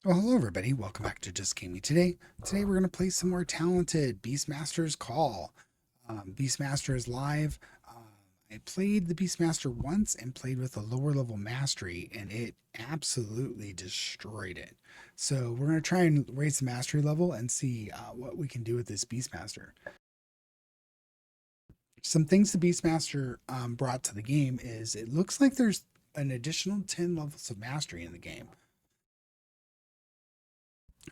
Well, hello everybody. Welcome back to Just Gaming Today. Today we're going to play some more talented Beastmaster's Call. Beastmaster is live. I played the Beastmaster once and played with a lower level mastery, and it absolutely destroyed it. So we're going to try and raise the mastery level and see what we can do with this Beastmaster. Some things the Beastmaster brought to the game is it looks like there's an additional 10 levels of mastery in the game.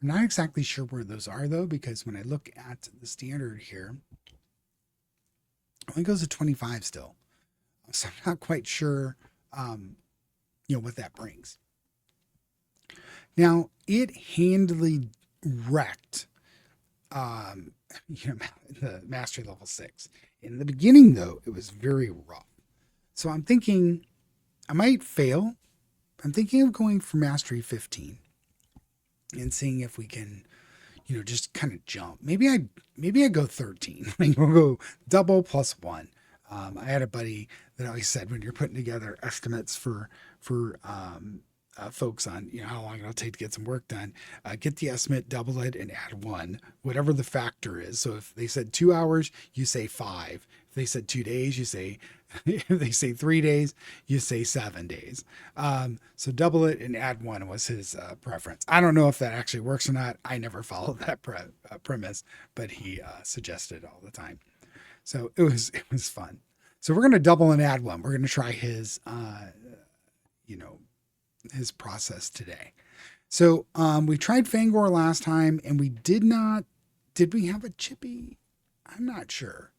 I'm not exactly sure where those are though, because when I look at the standard here, it only goes to 25 still. So I'm not quite sure, what that brings. Now, it handily wrecked, um, the mastery level 6. In the beginning, though, it was very rough. So I'm thinking I might fail. I'm thinking of going for mastery 15 and seeing if we can just kind of jump. Maybe I go 13. Like we'll go double plus one. I had a buddy that always said when you're putting together estimates for folks on how long it'll take to get some work done, get the estimate, double it, and add one, whatever the factor is. So if they said 2 hours, you say 5. If they said 2 days, you say if they say 3 days, you say 7 days. So double it and add one was his preference. I don't know if that actually works or not. I never followed that premise, but he suggested it all the time. So it was fun. So we're gonna double and add one. We're gonna try you know his process today. So we tried Fangor last time, and we did not. Did we have a Chippy? I'm not sure.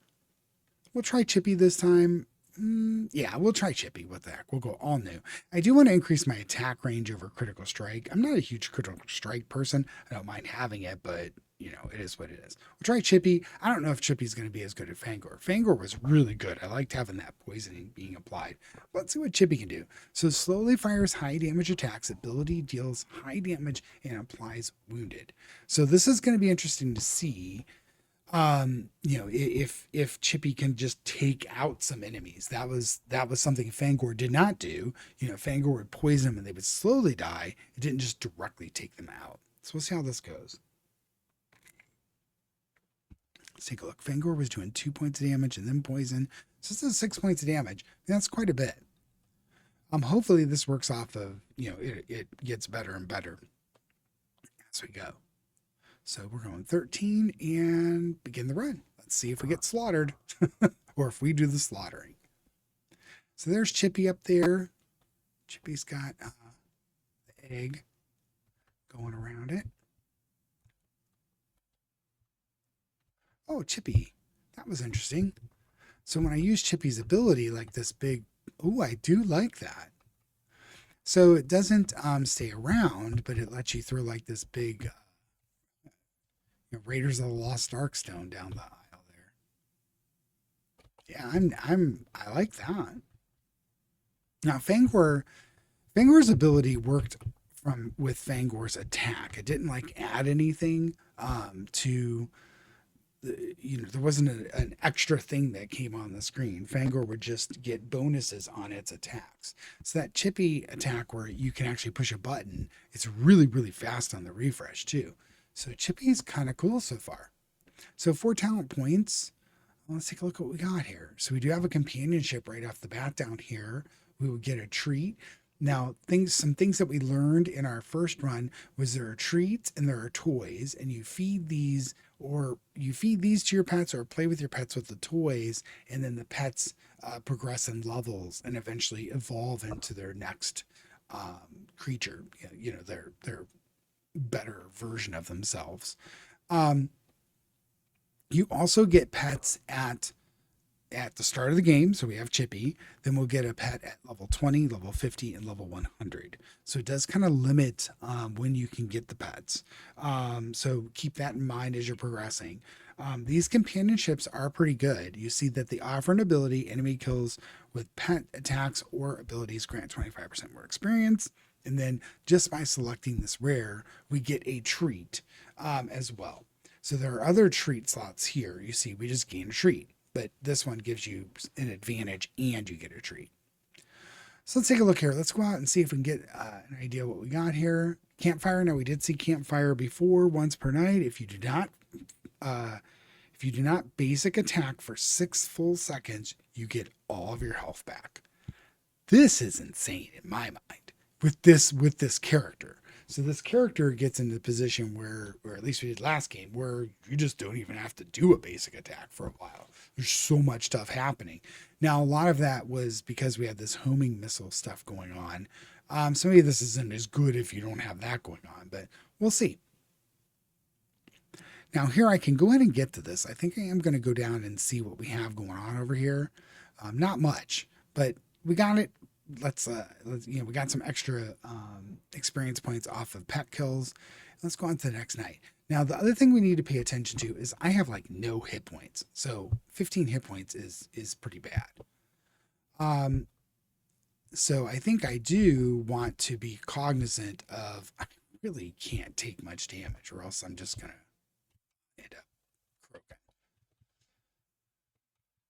We'll try Chippy this time. Yeah, we'll try Chippy. What the heck? We'll go all new. I do want to increase my attack range over critical strike. I'm not a huge critical strike person. I don't mind having it, but it is what it is. We'll try Chippy. I don't know if Chippy's going to be as good as Fangor. Fangor was really good. I liked having that poisoning being applied. Let's see what Chippy can do. So slowly fires high damage attacks. Ability deals high damage and applies wounded. So this is going to be interesting to see if Chippy can just take out some enemies. That was something Fangor did not do. Fangor would poison them and they would slowly die. It didn't just directly take them out. So we'll see how this goes. Let's take a look. Fangor was doing 2 points of damage and then poison. So this is 6 points of damage. That's quite a bit. Hopefully this works off of, it gets better and better as we go. So we're going 13 and begin the run. Let's see if we get slaughtered or if we do the slaughtering. So there's Chippy up there. Chippy's got the egg going around it. Oh, Chippy. That was interesting. So when I use Chippy's ability, like this big, I do like that. So it doesn't stay around, but it lets you throw like this big Raiders of the Lost Ark stone down the aisle there. Yeah, I like that. Now Fangor's ability worked with Fangor's attack. It didn't like add anything to there wasn't an extra thing that came on the screen. Fangor would just get bonuses on its attacks. So that Chippy attack where you can actually push a button, it's really, really fast on the refresh too. So Chippy's kind of cool so far. So 4 talent points. Let's take a look at what we got here. So we do have a companionship right off the bat down here. We would get a treat. Now, some things that we learned in our first run was there are treats and there are toys, and you feed these to your pets or play with your pets with the toys, and then the pets progress in levels and eventually evolve into their next creature. Their better version of themselves. You also get pets at the start of the game. So we have Chippy, then we'll get a pet at level 20, level 50, and level 100. So it does kind of limit when you can get the pets. So keep that in mind as you're progressing. These companionships are pretty good. You see that they offer an ability, enemy kills with pet attacks or abilities grant 25% more experience. And then just by selecting this rare, we get a treat as well. So there are other treat slots here. You see, we just gain a treat, but this one gives you an advantage and you get a treat. So let's take a look here. Let's go out and see if we can get an idea what we got here. Campfire. Now we did see campfire before, once per night. Uh, if you do not basic attack for 6 full seconds, you get all of your health back. This is insane in my mind with this character. So this character gets into the position where, or at least we did last game, where you just don't even have to do a basic attack for a while. There's so much stuff happening. Now, a lot of that was because we had this homing missile stuff going on. So maybe this isn't as good if you don't have that going on, but we'll see. Now here I can go ahead and get to this. I think I am going to go down and see what we have going on over here. Not much, but we got it. Let's we got some extra experience points off of pet kills. Let's go on to the next night. Now the other thing we need to pay attention to is I have like no hit points. So 15 hit points is pretty bad. So I think I do want to be cognizant of I really can't take much damage or else I'm just gonna end up croaking.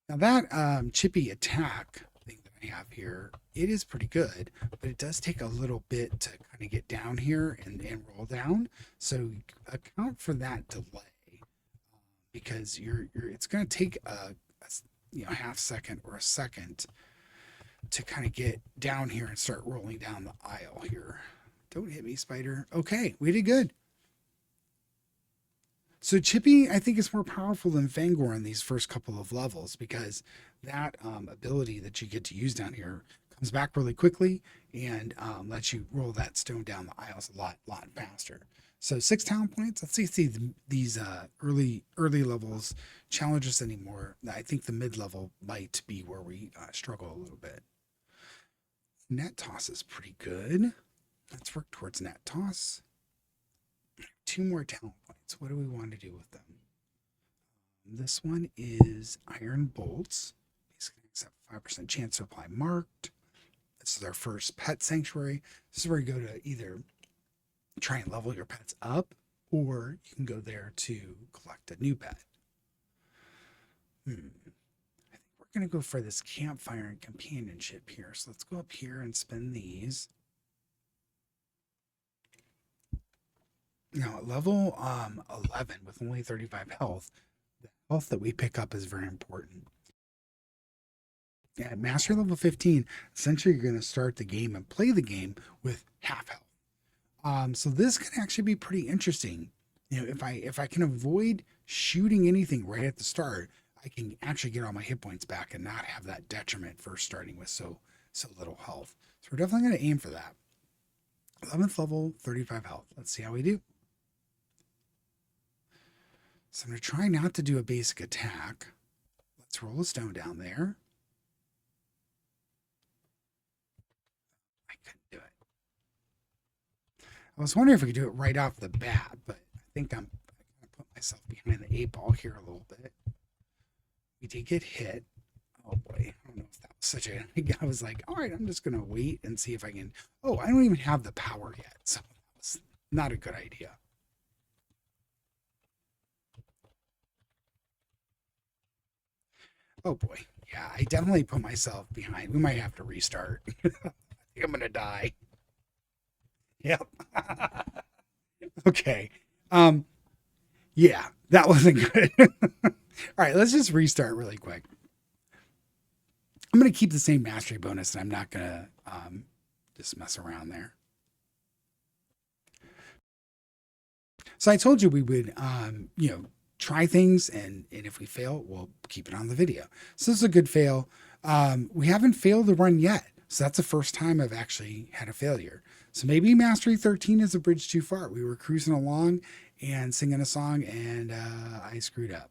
Now that chippy attack thing that I have here, it is pretty good, but it does take a little bit to kind of get down here and roll down. So account for that delay because it's going to take a half second or a second to kind of get down here and start rolling down the aisle here. Don't hit me, spider. Okay, we did good. So Chippy, I think, is more powerful than Fangor in these first couple of levels because that ability that you get to use down here comes back really quickly and lets you roll that stone down the aisles a lot faster. So 6 talent points. Let's see these early levels challenge us anymore. I think the mid level might be where we struggle a little bit. Net toss is pretty good. Let's work towards net toss. 2 more talent points. What do we want to do with them? This one is iron bolts. Basically, it's a 5% chance to apply marked. This is our first pet sanctuary. This is where you go to either try and level your pets up, or you can go there to collect a new pet. I think we're going to go for this campfire and companionship here. So let's go up here and spin these. Now at level 11 with only 35 health, the health that we pick up is very important. At master level 15, essentially you're going to start the game and play the game with half health. So this can actually be pretty interesting. If I can avoid shooting anything right at the start, I can actually get all my hit points back and not have that detriment for starting with so little health. So we're definitely going to aim for that. 11th level, 35 health. Let's see how we do. So I'm going to try not to do a basic attack. Let's roll a stone down there. I couldn't do it. I was wondering if we could do it right off the bat, but I think I'm going to put myself behind the 8 ball here a little bit. We did get hit. Oh boy, I don't know if that was such a... I was like, all right, I'm just going to wait and see if I can... Oh, I don't even have the power yet, so that was not a good idea. Oh boy. Yeah, I definitely put myself behind. We might have to restart. I think I'm going to die. Yep. Okay. Yeah, that wasn't good. All right, let's just restart really quick. I'm going to keep the same mastery bonus and I'm not going to just mess around there. So I told you we would, try things, and if we fail, we'll keep it on the video. So this is a good fail. We haven't failed the run yet. So that's the first time I've actually had a failure. So maybe Mastery 13 is a bridge too far. We were cruising along and singing a song, and I screwed up.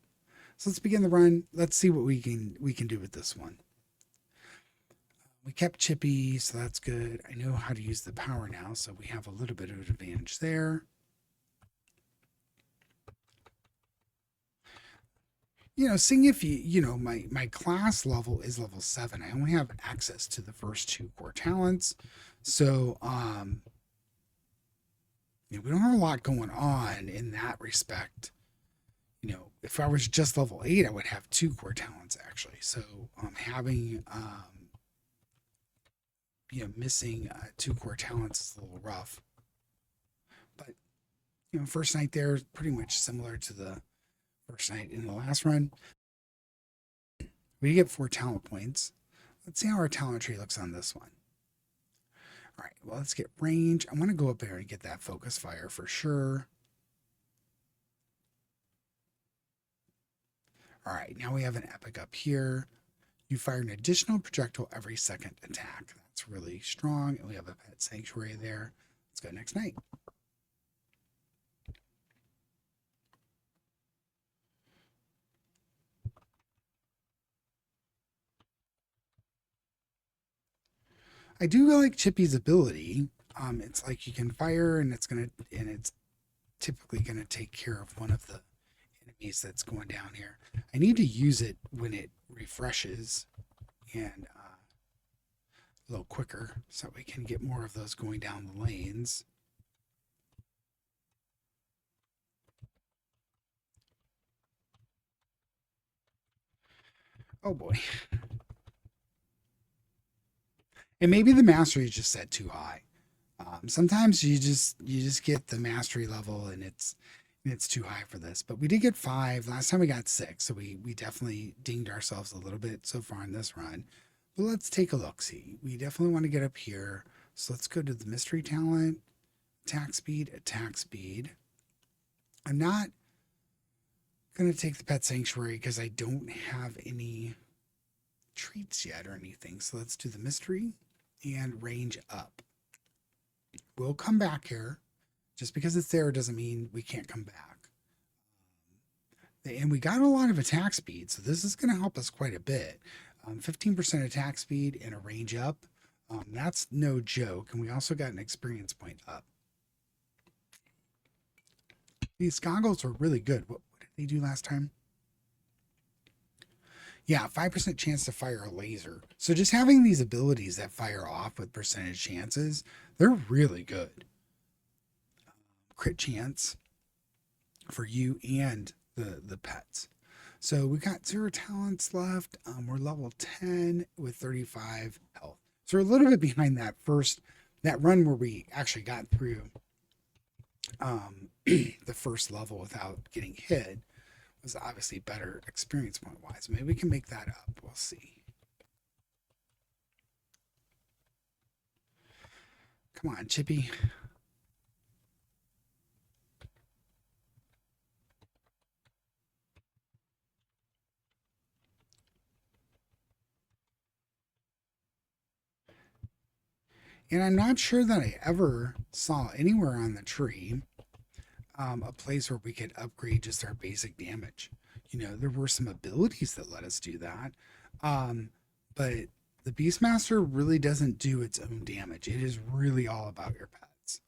So let's begin the run. Let's see what we can do with this one. We kept Chippy, so that's good. I know how to use the power now, so we have a little bit of an advantage there. Seeing if my class level is level 7. I only have access to the first 2 core talents. So, we don't have a lot going on in that respect. If I was just level 8, I would have 2 core talents actually. So, having, missing 2 core talents is a little rough. But first night there is pretty much similar to the first night in the last run. We get 4 talent points. Let's see how our talent tree looks on this one. All right, well, let's get range. I want to go up there and get that focus fire for sure. All right, now we have an epic up here. You fire an additional projectile every second attack. That's really strong. And we have a pet sanctuary there. Let's go next night. I do like Chippy's ability. It's like you can fire, and it's typically gonna take care of one of the enemies that's going down here. I need to use it when it refreshes and a little quicker, so we can get more of those going down the lanes. Oh boy. And maybe the mastery is just set too high. Sometimes you just get the mastery level and it's too high for this. But we did get 5. Last time we got 6, so we definitely dinged ourselves a little bit so far in this run. But let's take a look. See, we definitely want to get up here. So let's go to the mystery talent, attack speed, attack speed. I'm not going to take the pet sanctuary because I don't have any treats yet or anything. So let's do the mystery and range up. We'll come back here. Just because it's there doesn't mean we can't come back. And we got a lot of attack speed, so this is going to help us quite a bit. 15% attack speed and a range up. That's no joke. And we also got an experience point up. These goggles are really good. What did they do last time? Yeah, 5% chance to fire a laser. So just having these abilities that fire off with percentage chances, they're really good. Crit chance for you and the pets. So we got 0 talents left. We're level 10 with 35 health. So we're a little bit behind that run where we actually got through the first level without getting hit. Was obviously better experience point wise. Maybe we can make that up. We'll see. Come on, Chippy. And I'm not sure that I ever saw anywhere on the tree a place where we could upgrade just our basic damage. There were some abilities that let us do that. But the Beastmaster really doesn't do its own damage. It is really all about your pets,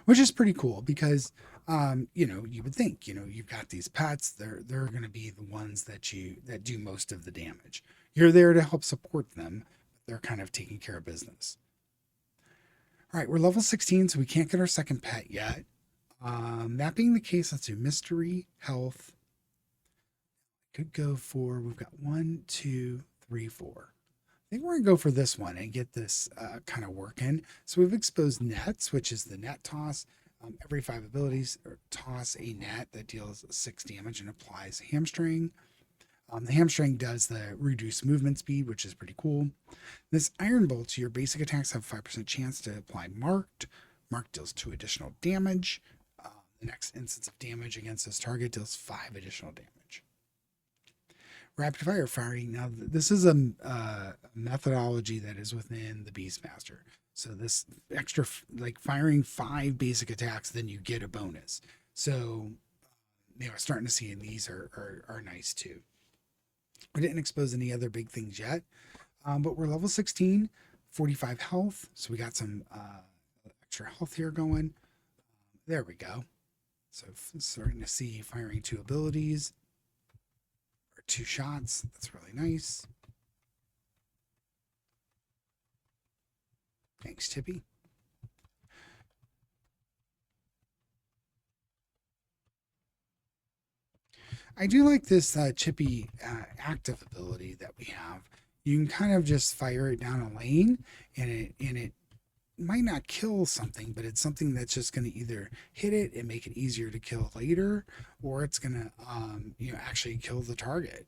which is pretty cool because, you would think, you've got these pets, they're going to be the ones that do most of the damage. You're there to help support them. They're kind of taking care of business. All right, we're level 16, so we can't get our second pet yet. That being the case, let's do mystery, health. Could go for, we've got 1, 2, 3, 4. I think we're going to go for this one and get this kind of working. So we've exposed nets, which is the net toss. Every 5 abilities, or toss a net that deals 6 damage and applies hamstring. The hamstring does the reduced movement speed, which is pretty cool. This iron bolt, your basic attacks have 5% chance to apply marked. Marked deals 2 additional damage. The next instance of damage against this target deals 5 additional damage. Rapid fire firing. Now, this is a methodology that is within the Beastmaster. So this extra, like firing 5 basic attacks, then you get a bonus. So, starting to see, and these are nice too. We didn't expose any other big things yet, but we're level 16, 45 health. So we got some extra health here going. There we go. So starting to see firing 2 abilities or 2 shots. That's really nice. Thanks, Tippy. I do like this Chippy active ability that we have. You can kind of just fire it down a lane, and it might not kill something, but it's something that's just going to either hit it and make it easier to kill later, or it's going to actually kill the target.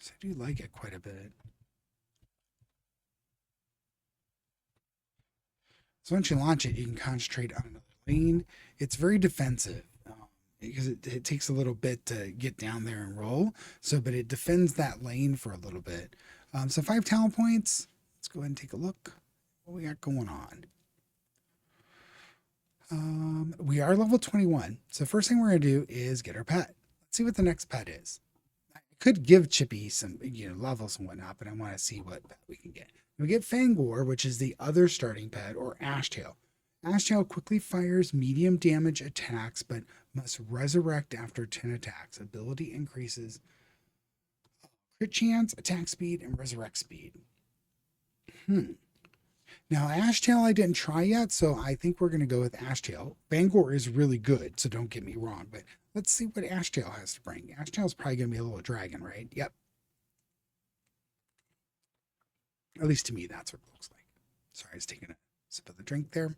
So I do like it quite a bit. So once you launch it, you can concentrate on another lane. It's very defensive because it takes a little bit to get down there and roll. So, but it defends that lane for a little bit. So 5 talent points. Let's go ahead and take a look. What we got going on? We are level 21. So first thing we're going to do is get our pet. Let's see what the next pet is. I could give Chippy some levels and whatnot, but I want to see what pet we can get. We get Fangor, which is the other starting pet, or Ashtail. Ashtail quickly fires medium damage attacks, but must resurrect after 10 attacks. Ability increases crit chance, attack speed, and resurrect speed. Now, Ashtail I didn't try yet, so I think we're going to go with Ashtail. Fangor is really good, so don't get me wrong, but let's see what Ashtail has to bring. Ashtail's probably going to be a little dragon, right? Yep. At least to me, that's what it looks like. Sorry, I was taking a sip of the drink there.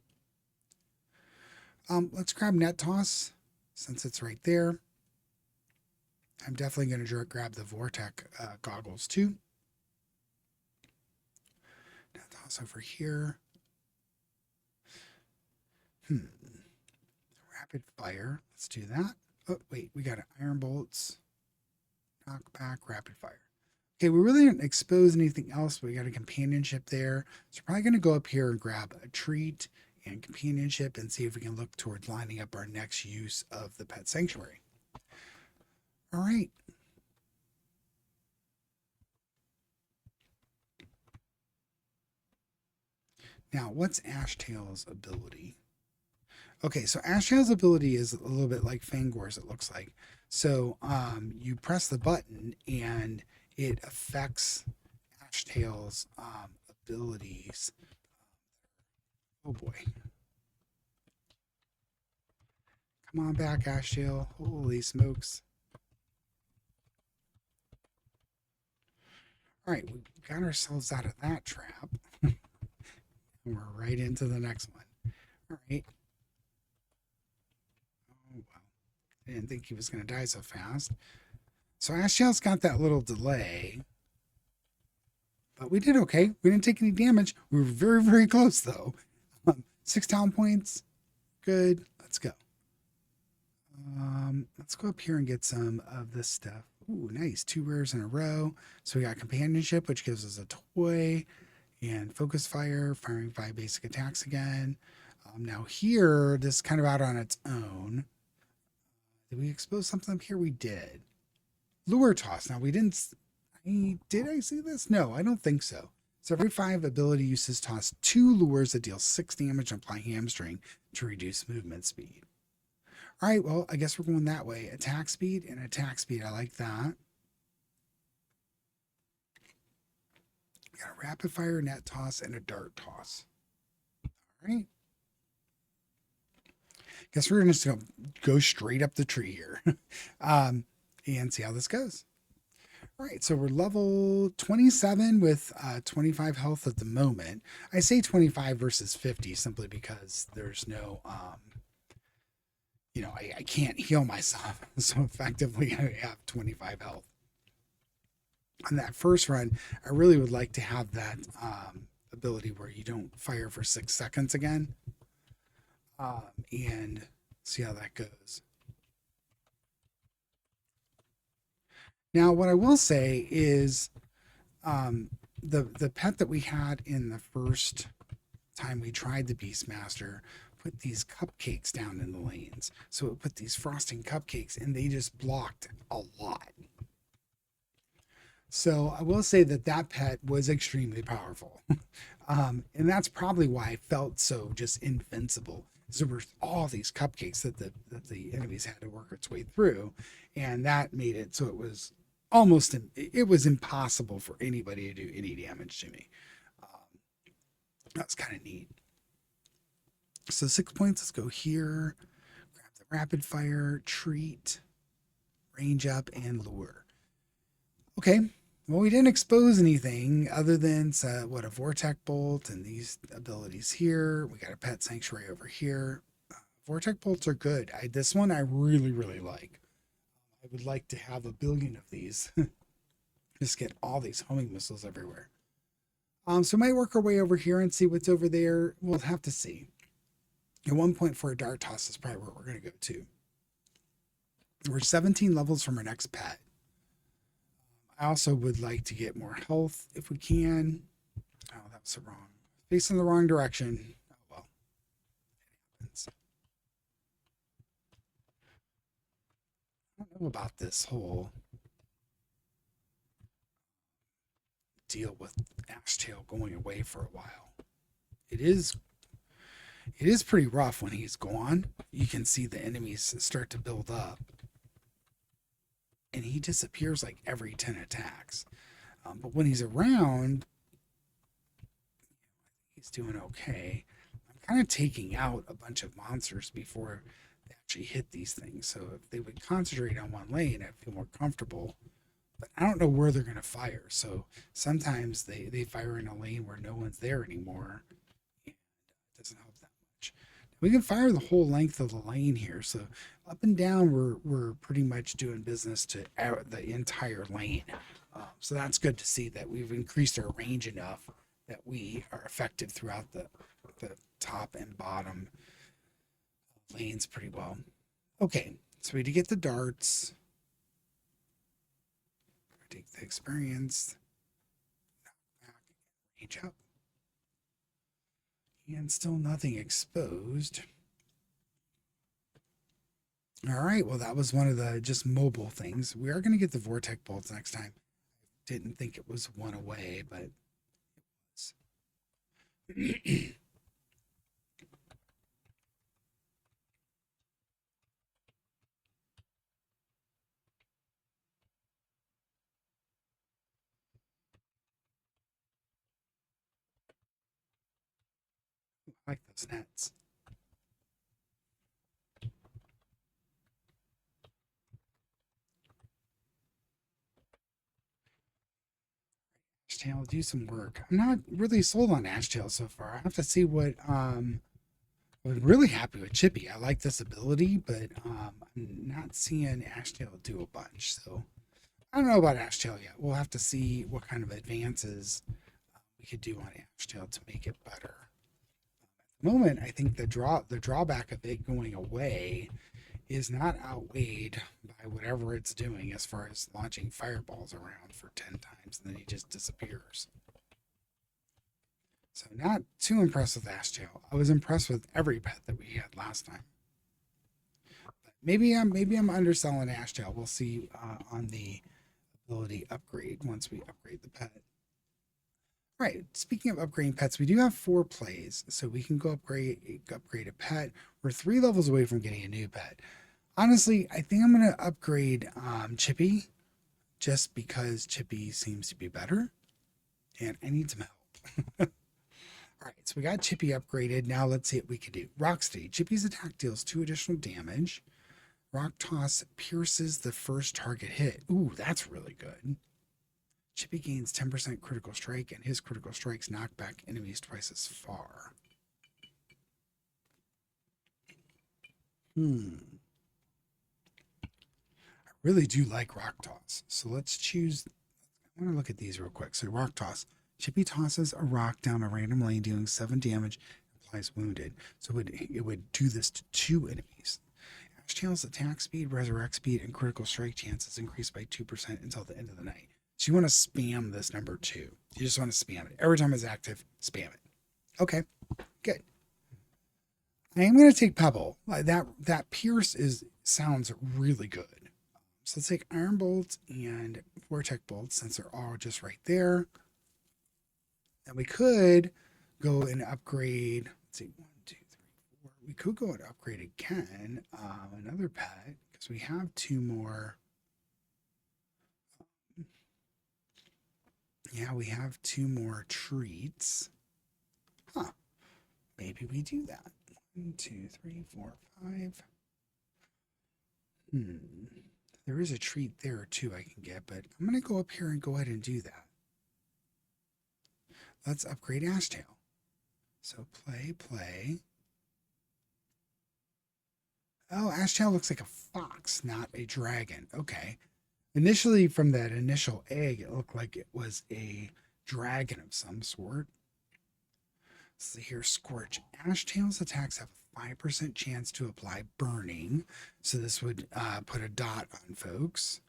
Let's grab Net Toss since it's right there. I'm definitely going to grab the Vortex goggles too. Net Toss over here. Rapid Fire. Let's do that. Oh, wait, we got Iron Bolts. Knockback, Rapid Fire. Okay, we really didn't expose anything else, but we got a companionship there. So we're probably going to go up here and grab a treat and companionship and see if we can look towards lining up our next use of the pet sanctuary. All right. Now, what's Ashtail's ability? Okay, so Ashtail's ability is a little bit like Fangor's, it looks like. So you press the button and it affects Ashtail's abilities. Oh boy. Come on back, Ashtail. Holy smokes. All right, we got ourselves out of that trap. We're right into the next one. All right. Oh, wow. I didn't think he was going to die so fast. So Ashtail's got that little delay. But we did okay. We didn't take any damage. We were very, very close, though. 6 talent points. Good. Let's go. Let's go up here and get some of this stuff. Ooh, nice. 2 rares in a row. So we got companionship, which gives us a toy, and focus fire, firing 5 basic attacks again. Now here, this is kind of out on its own. Did we expose something up here? We did. Lure toss. Now we didn't. Did I see this? No, I don't think so. So every 5 ability uses toss 2 lures that deal 6 damage and apply hamstring to reduce movement speed. All right, well, I guess we're going that way. Attack speed and attack speed. I like that. We got a rapid fire, net toss, and a dart toss. All right. Guess we're just going to go straight up the tree here and see how this goes. All right, so we're level 27 with 25 health at the moment. I say 25 versus 50 simply because there's no, I can't heal myself. So effectively, I have 25 health. On that first run, I really would like to have that ability where you don't fire for 6 seconds again. And see how that goes. Now, what I will say is the pet that we had in the first time we tried the Beastmaster put these cupcakes down in the lanes. So it put these frosting cupcakes and they just blocked a lot. So I will say that that pet was extremely powerful. And that's probably why I felt so just invincible. There were all these cupcakes that the enemies had to work its way through. And that made it so it was it was impossible for anybody to do any damage to me. That's kind of neat. So 6 points, let's go here. Grab the rapid fire, treat, range up, and lure. Okay, Well, we didn't expose anything other than what a vortex bolt and these abilities here. We got a pet sanctuary over here. Vortex bolts are good. This one I really, really like. I would like to have a billion of these. Just get all these homing missiles everywhere. So we might work our way over here and see what's over there. We'll have to see. At one point for a dart toss is probably where we're going to go to. We're 17 levels from our next pet. I also would like to get more health if we can. Oh, that was wrong. Facing the wrong direction. Oh, well. It happens. I don't know about this whole deal with Ashtail going away for a while. It is pretty rough when he's gone. You can see the enemies start to build up. And he disappears like every 10 attacks. But when he's around, he's doing okay. I'm kind of taking out a bunch of monsters before they actually hit these things. So if they would concentrate on one lane, I'd feel more comfortable. But I don't know where they're going to fire. So sometimes they fire in a lane where no one's there anymore. And it doesn't help that much. We can fire the whole length of the lane here. So up and down, we're pretty much doing business to the entire lane. So that's good to see that we've increased our range enough that we are effective throughout the top and bottom lanes pretty well. Okay, so we need to get the darts. Take the experience. Back, range up. And still nothing exposed. All right, well, that was one of the just mobile things. We are going to get the vortex bolts next time. Didn't think it was one away, but it was. I like those nets. Ashtail, do some work. I'm not really sold on Ashtail so far. I have to see what I'm really happy with Chippy. I like this ability, but I'm not seeing Ashtail do a bunch. So I don't know about Ashtail yet. We'll have to see what kind of advances we could do on Ashtail to make it better. At the moment, I think the drawback of it going away is not outweighed by whatever it's doing as far as launching fireballs around for 10 times and then he just disappears. So not too impressed with Ashtail. I was impressed with every pet that we had last time. But maybe I'm underselling Ashtail. We'll see on the ability upgrade once we upgrade the pet. All right, speaking of upgrading pets, we do have 4 plays, so we can go upgrade a pet. We're 3 levels away from getting a new pet. Honestly, I think I'm going to upgrade Chippy just because Chippy seems to be better and I need some help. All right, so we got Chippy upgraded. Now let's see what we can do. Rock Steady. Chippy's attack deals 2 additional damage. Rock Toss pierces the first target hit. Ooh, that's really good. Chippy gains 10% critical strike, and his critical strikes knock back enemies twice as far. I really do like Rock Toss. So let's choose. I want to look at these real quick. So Rock Toss. Chippy tosses a rock down a random lane, dealing 7 damage, implies wounded. So it would do this to 2 enemies. Ashtail's attack speed, resurrect speed, and critical strike chances increase by 2% until the end of the night. So you want to spam this number 2. You just want to spam it. Every time it's active, spam it. Okay, good. I am going to take Pebble. That Pierce sounds really good. So let's take Iron Bolts and Vortex Bolts since they're all just right there. And we could go and upgrade. Let's see, 1, 2, 3, 4. We could go and upgrade again another pet because we have 2 more. Yeah, we have 2 more treats. Huh. Maybe we do that. 1, 2, 3, 4, 5. There is a treat there too I can get, but I'm going to go up here and go ahead and do that. Let's upgrade Ashtail. So play. Oh, Ashtail looks like a fox, not a dragon. Okay. Initially, from that initial egg, it looked like it was a dragon of some sort. Let's see here, Scorch. Ashtail's attacks have a 5% chance to apply burning. So this would put a dot on folks.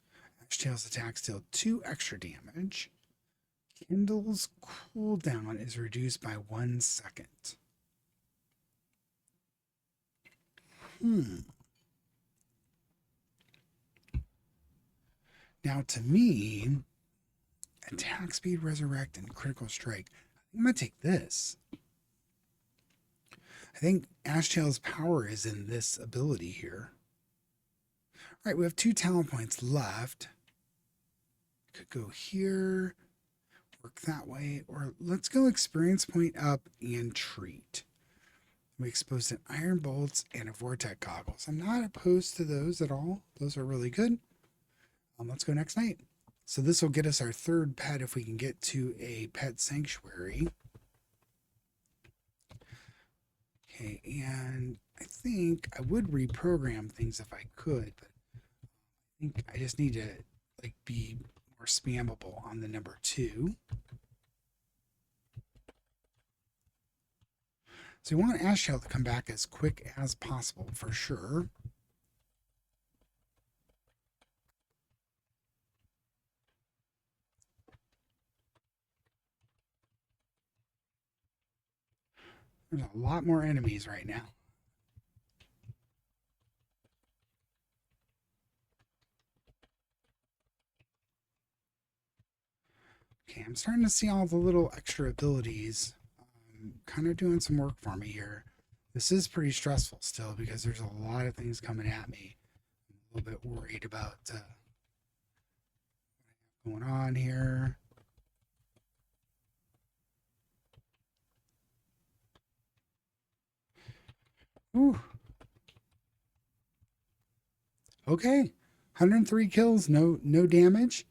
Ashtail's attacks deal 2 extra damage. Kindle's cooldown is reduced by 1 second. Now, to me, attack speed, resurrect, and critical strike. I'm going to take this. I think Ashtail's power is in this ability here. All right, we have 2 talent points left. Could go here, work that way, or let's go experience point up and treat. We exposed an iron bolts and a vortex goggles. I'm not opposed to those at all. Those are really good. Let's go next night. So this will get us our 3rd pet if we can get to a pet sanctuary. Okay, and I think I would reprogram things if I could, but I think I just need to like be more spammable on the number 2. So we want Ashtail to come back as quick as possible for sure. There's a lot more enemies right now. Okay, I'm starting to see all the little extra abilities kind of doing some work for me here. This is pretty stressful still because there's a lot of things coming at me. I'm a little bit worried about what's going on here. Ooh. Okay, 103 kills, no damage.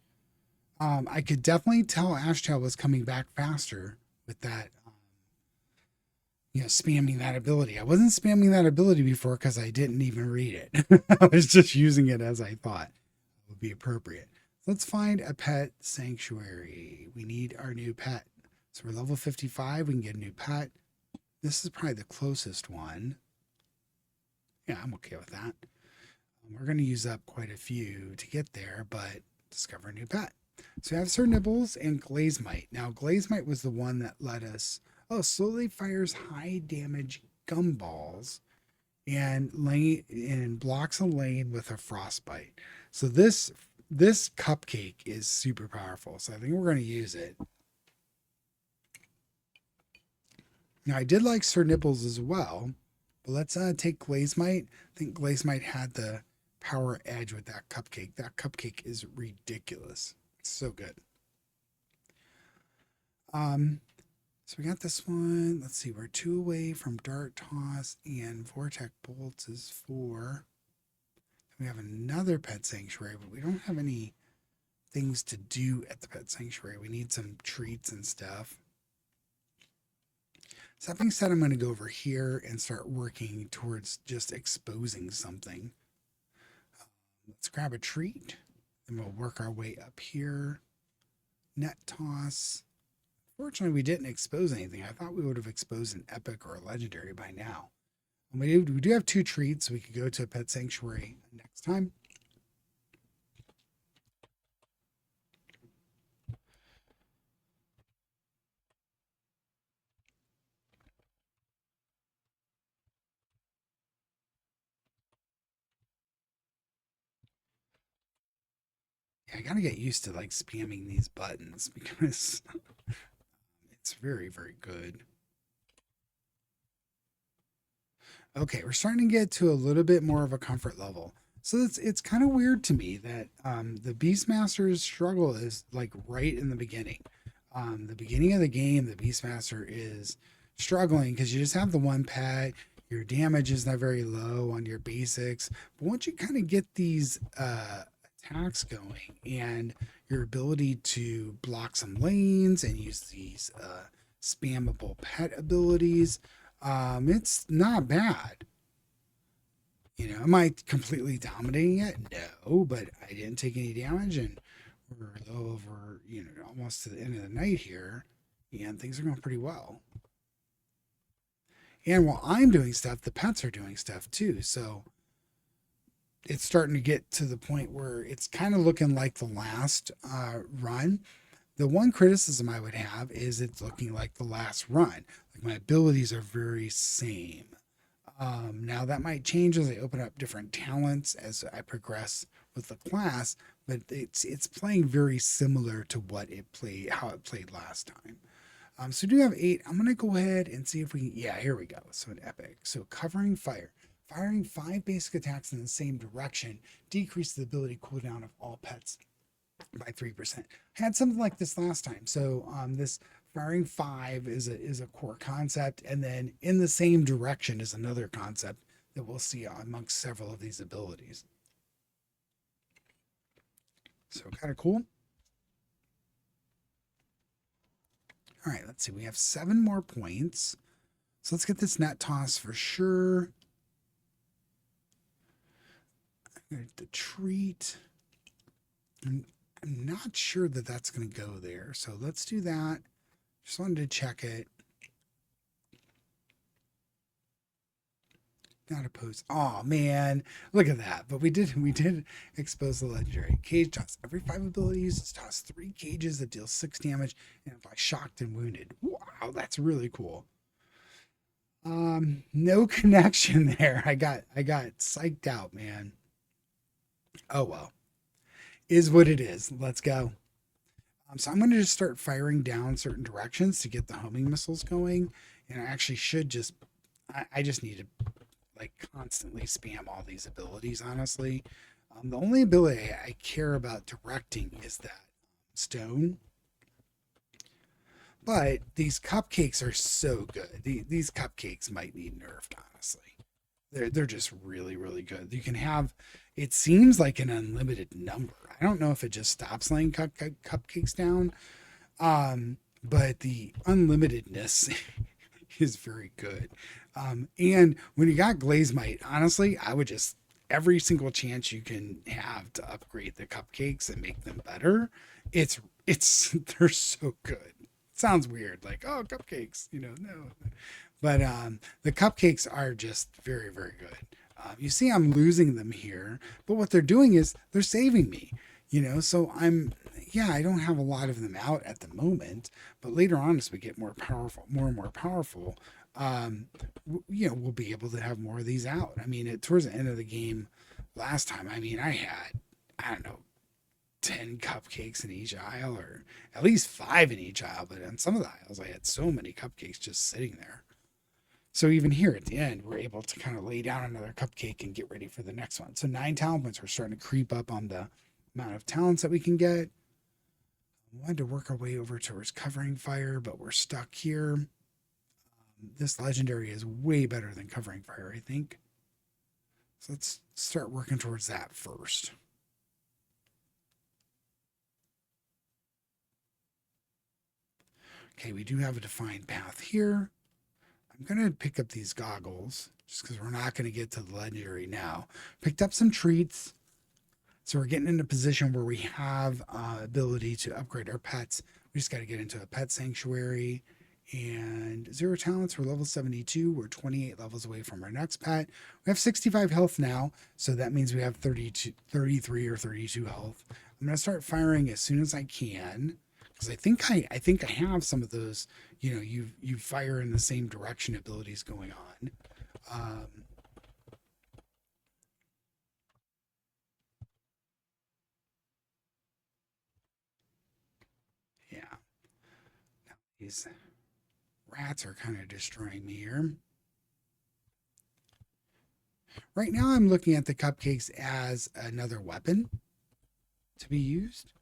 I could definitely tell Ashtail was coming back faster with that, spamming that ability. I wasn't spamming that ability before because I didn't even read it. I was just using it as I thought would be appropriate. Let's find a pet sanctuary. We need our new pet. So we're level 55. We can get a new pet. This is probably the closest one. Yeah, I'm okay with that. We're going to use up quite a few to get there, but discover a new pet. So we have Sir Nibbles and Glazemite. Now, Glazemite was the one that let us, slowly fires high damage gumballs and blocks a lane with a frostbite. So this cupcake is super powerful. So I think we're going to use it. Now, I did like Sir Nibbles as well, but let's take Glazemite. I think Glazemite had the power edge with that cupcake. That cupcake is ridiculous. It's so good. So we got this one. Let's see, we're 2 away from Dart Toss, and Vortex Bolts is 4. We have another pet sanctuary, but we don't have any things to do at the pet sanctuary. We need some treats and stuff. So that being said, I'm going to go over here and start working towards just exposing something. Let's grab a treat, and we'll work our way up here. Net toss. Fortunately, we didn't expose anything. I thought we would have exposed an epic or a legendary by now. And we do have 2 treats, so we could go to a pet sanctuary next time. Yeah, I gotta get used to like spamming these buttons because it's very, very good. Okay, we're starting to get to a little bit more of a comfort level. So it's kind of weird to me that the Beastmaster's struggle is like right in the beginning. The beginning of the game, the Beastmaster is struggling because you just have the 1 pet. Your damage is not very low on your basics, but once you kind of get these attacks going, and your ability to block some lanes and use these spammable pet abilities. It's not bad. You know, am I completely dominating it? No, but I didn't take any damage, and we're a little over, almost to the end of the night here, and things are going pretty well. And while I'm doing stuff, the pets are doing stuff too. So it's starting to get to the point where it's kind of looking like the last run. The one criticism I would have is it's looking like the last run. Like my abilities are very same. Now that might change as I open up different talents as I progress with the class, but it's playing very similar to how it played last time. So we do have 8. I'm gonna go ahead and see if we can, yeah, here we go. So an epic. So covering fire. Firing 5 basic attacks in the same direction decreases the ability cooldown of all pets by 3%. I had something like this last time. So this firing 5 is a core concept, and then in the same direction is another concept that we'll see amongst several of these abilities. So kind of cool. All right, let's see. We have 7 more points. So let's get this net toss for sure. The treat. I'm not sure that that's going to go there. So let's do that. Just wanted to check it. Not opposed. Oh man, look at that. But we did expose the legendary. Cage toss. Every 5 ability uses toss 3 cages that deal 6 damage and apply shocked and wounded. Wow, that's really cool. No connection there. I got psyched out, man. Oh well. Is what it is. Let's go. So I'm going to just start firing down certain directions to get the homing missiles going. And I actually should just, I just need to like constantly spam all these abilities, honestly. The only ability I care about directing is that stone. But these cupcakes are so good. These cupcakes might need nerfed, honestly. They're just really, really good. You can have, it seems like an unlimited number. I don't know if it just stops laying cupcakes down, but the unlimitedness is very good. And when you got Glazemite, honestly, I would just, every single chance you can have to upgrade the cupcakes and make them better, they're so good. It sounds weird, like, oh, cupcakes, no. But the cupcakes are just very, very good. You see I'm losing them here, but what they're doing is they're saving me, so I don't have a lot of them out at the moment, but later on as we get more and more powerful, we'll be able to have more of these out. I mean, towards the end of the game last time, I had, I don't know, 10 cupcakes in each aisle, or at least 5 in each aisle, but in some of the aisles I had so many cupcakes just sitting there. So even here at the end, we're able to kind of lay down another cupcake and get ready for the next one. So 9 talent points. We're starting to creep up on the amount of talents that we can get. We wanted to work our way over towards covering fire, but we're stuck here. This legendary is way better than covering fire, I think. So let's start working towards that first. Okay, we do have a defined path here. I'm going to pick up these goggles just because we're not going to get to the legendary now. Picked up some treats. So we're getting in a position where we have ability to upgrade our pets. We just got to get into a pet sanctuary. And 0 talents, we're level 72. We're 28 levels away from our next pet. We have 65 health now. So that means we have 33 or 32 health. I'm going to start firing as soon as I can, because I think I have some of those, you fire in the same direction abilities going on. Yeah. Now these rats are kind of destroying me here. Right now I'm looking at the cupcakes as another weapon to be used.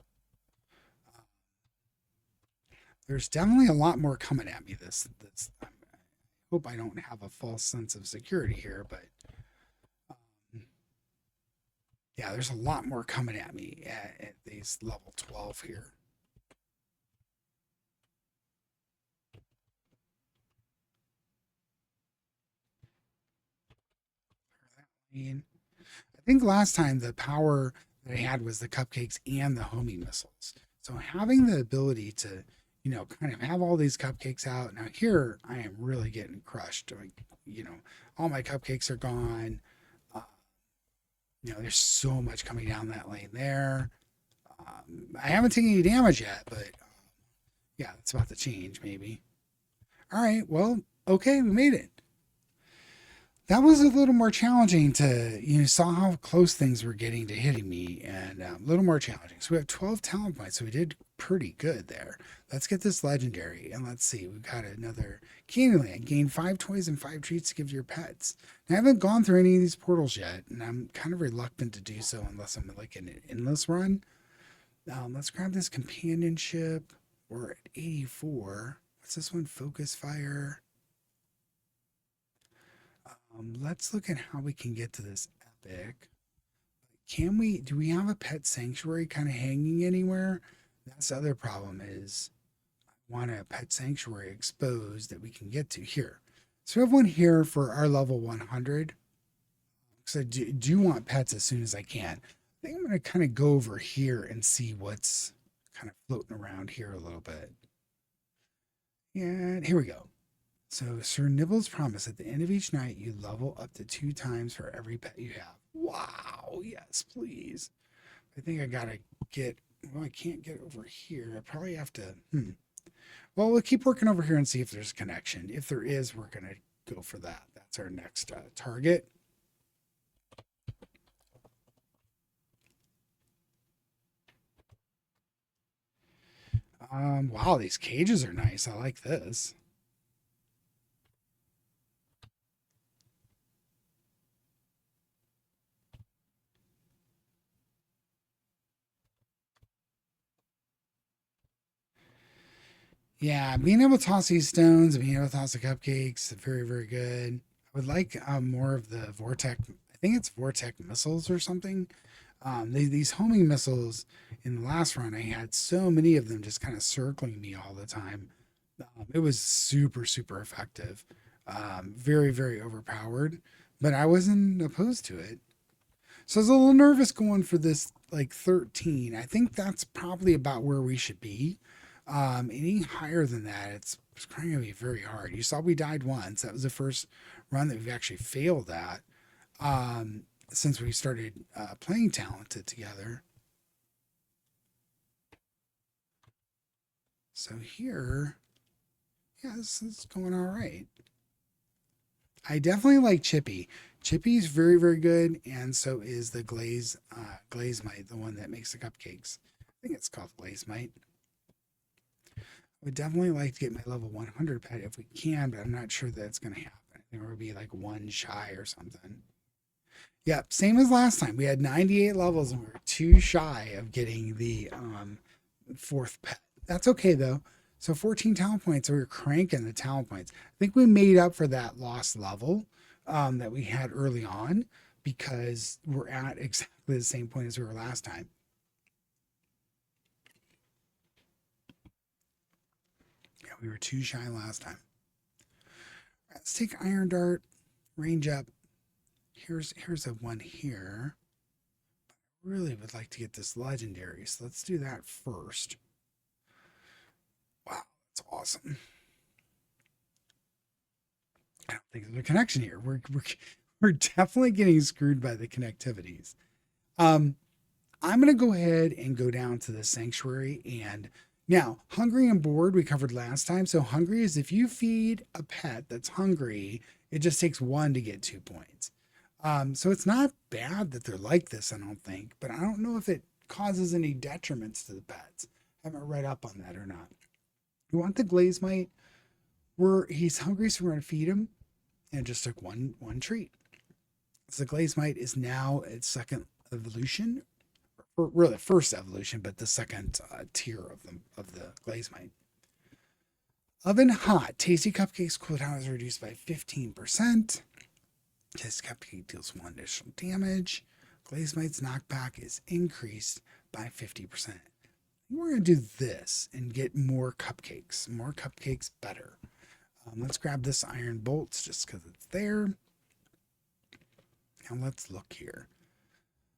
There's definitely a lot more coming at me. I hope I don't have a false sense of security here, but Yeah, there's a lot more coming at me at these level 12 here. I think last time the power that I had was the cupcakes and the homing missiles. So having the ability to, kind of have all these cupcakes out. Now here I am really getting crushed. Like, all my cupcakes are gone. Uh, there's so much coming down that lane there. I haven't taken any damage yet, but yeah, it's about to change maybe. All right, well, okay, we made it. That was a little more challenging to, saw how close things were getting to hitting me, and a little more challenging. So we have 12 talent points, so we did pretty good there. Let's get this legendary, and let's see. We've got another Candyland. Gain 5 toys and 5 treats to give to your pets. Now, I haven't gone through any of these portals yet, and I'm kind of reluctant to do so unless I'm like in an endless run. Let's grab this companionship. We're at 84. What's this one? Focus fire. Let's look at how we can get to this epic. Do we have a pet sanctuary kind of hanging anywhere? That's the other problem is I want a pet sanctuary exposed that we can get to here. So we have one here for our level 100. Because I do want pets as soon as I can. I think I'm going to kind of go over here and see what's kind of floating around here a little bit. And here we go. So Sir Nibble's promise at the end of each night, you level up to 2 times for every pet you have. Wow. Yes, please. I think I got to I can't get over here. I probably have to, Well, we'll keep working over here and see if there's a connection. If there is, we're going to go for that. That's our next target. Wow, these cages are nice. I like this. Yeah, being able to toss these stones, being able to toss the cupcakes, very, very good. I would like more of the Vortex. I think it's Vortex missiles or something. These homing missiles in the last run, I had so many of them just kind of circling me all the time. It was super, super effective. Very, very overpowered, but I wasn't opposed to it. So I was a little nervous going for this like 13. I think that's probably about where we should be. Any higher than that, it's going to be very hard. You saw we died once. That was the first run that we've actually failed at since we started playing Talented together. So here, yeah, this is going all right. I definitely like Chippy. Chippy's very, very good, and so is the Glaze Mite, the one that makes the cupcakes. I think it's called Glaze Mite. I would definitely like to get my level 100 pet if we can, but I'm not sure that's going to happen. I think we'll be like 1 shy or something. Yep, same as last time. We had 98 levels and we were 2 shy of getting the 4th pet. That's okay though. So 14 talent points. So we were cranking the talent points. I think we made up for that lost level that we had early on because we're at exactly the same point as we were last time. Yeah, we were 2 shy last time. Right, let's take Iron Dart, range up. Here's a one here. I really would like to get this legendary, so let's do that first. Wow, that's awesome. I don't think there's a connection here. We're definitely getting screwed by the connectivities. I'm going to go ahead and go down to the sanctuary. And now, hungry and bored, we covered last time. So, hungry is if you feed a pet that's hungry, it just takes 1 to get 2 points. So, it's not bad that they're like this, I don't think, but I don't know if it causes any detriments to the pets. I haven't read up on that or not. You want the glaze mite? He's hungry, so we're going to feed him. And it just took one treat. So the glaze mite is now its 2nd evolution, or really 1st evolution, but the 2nd tier of the glaze mite. Oven hot, tasty cupcakes cooldown is reduced by 15%. This cupcake deals 1 additional damage. Glazemite's knockback is increased by 50%. We're going to do this and get more cupcakes. More cupcakes, better. Let's grab this iron bolts just because it's there. Now let's look here.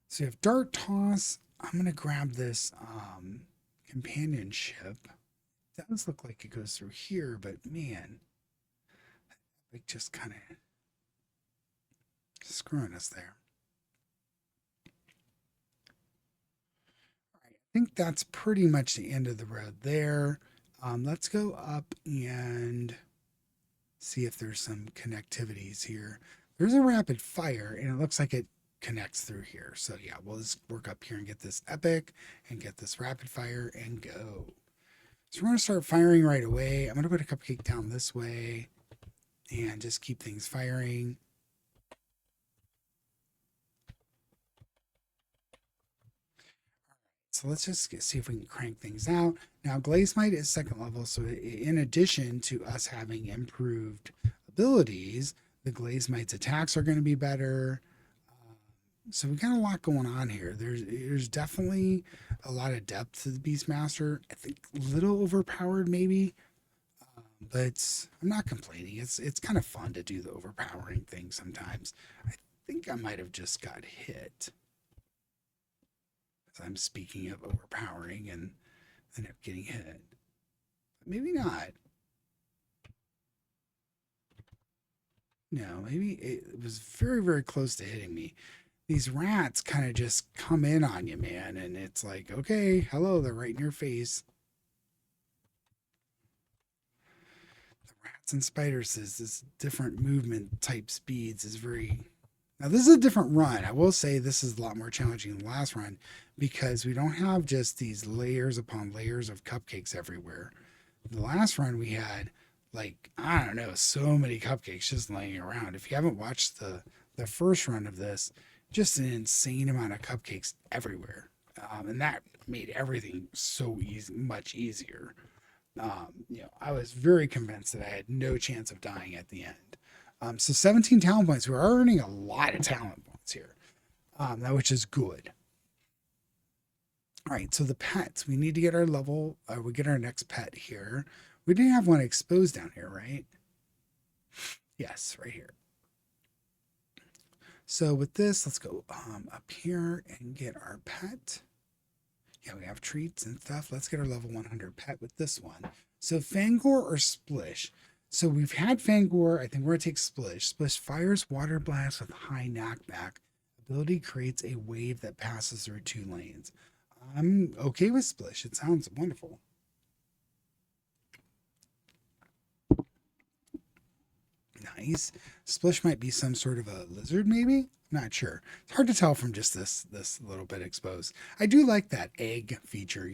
So you have dart toss. I'm going to grab this companionship. It does look like it goes through here, but man, like just kind of screwing us there. All right, I think that's pretty much the end of the road there. Let's go up and see if there's some connectivities here. There's a rapid fire, and it looks like it connects through here. So yeah, we'll just work up here and get this epic and get this rapid fire and go. So we're going to start firing right away. I'm going to put a cupcake down this way and just keep things firing. So let's just see if we can crank things out. Now, Glazemite is second level, so in addition to us having improved abilities, the Glazemite's attacks are going to be better. So we got a lot going on here. There's definitely a lot of depth to the Beastmaster. I think a little overpowered maybe, but I'm not complaining. It's kind of fun to do the overpowering thing sometimes. I think I might have just got hit. I'm speaking of overpowering and end up getting hit. But maybe not. No, maybe it was very, very close to hitting me. These rats kind of just come in on you, man, and it's like, okay, hello, they're right in your face. The rats and spiders, this different movement type speeds is very... Now, this is a different run. I will say this is a lot more challenging than the last run because we don't have just these layers upon layers of cupcakes everywhere. The last run we had, like, I don't know, so many cupcakes just laying around. If you haven't watched the first run of this, just an insane amount of cupcakes everywhere. And that made everything so easy, much easier. I was very convinced that I had no chance of dying at the end. So 17 talent points. We're earning a lot of talent points here, which is good. All right, so the pets. We need to get our level. We get our next pet here. We didn't have one exposed down here, right? Yes, right here. So with this, let's go up here and get our pet. Yeah, we have treats and stuff. Let's get our level 100 pet with this one. So Fangor or Splish. So we've had Fangor. I think we're going to take Splish. Splish fires water blast with high knockback. Ability creates a wave that passes through 2 lanes. I'm okay with Splish. It sounds wonderful. Nice. Splish might be some sort of a lizard, maybe? Not sure. It's hard to tell from just this little bit exposed. I do like that egg feature.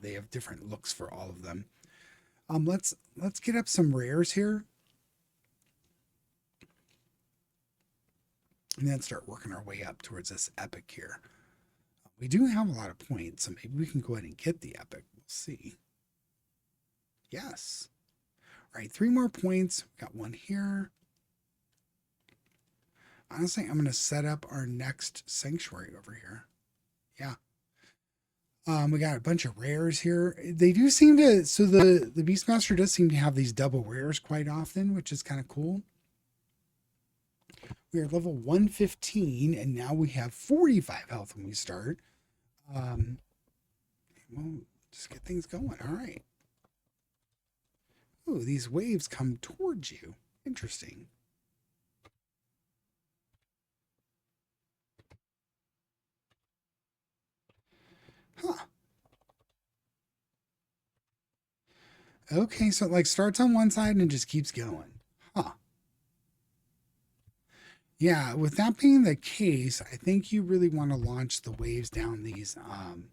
They have different looks for all of them. Let's get up some rares here. And then start working our way up towards this epic here. We do have a lot of points, so maybe we can go ahead and get the epic. We'll see. Yes. All right, 3 more points. We got one here. Honestly, I'm going to set up our next sanctuary over here. Yeah. We got a bunch of rares here. They do seem to, so the Beastmaster does seem to have these double rares quite often, which is kind of cool. We are level 115, and now we have 45 health when we start. We'll just get things going. All right. Oh, these waves come towards you. Interesting. Huh. Okay, so it like starts on one side and just keeps going. Huh. Yeah, with that being the case, I think you really want to launch the waves down these down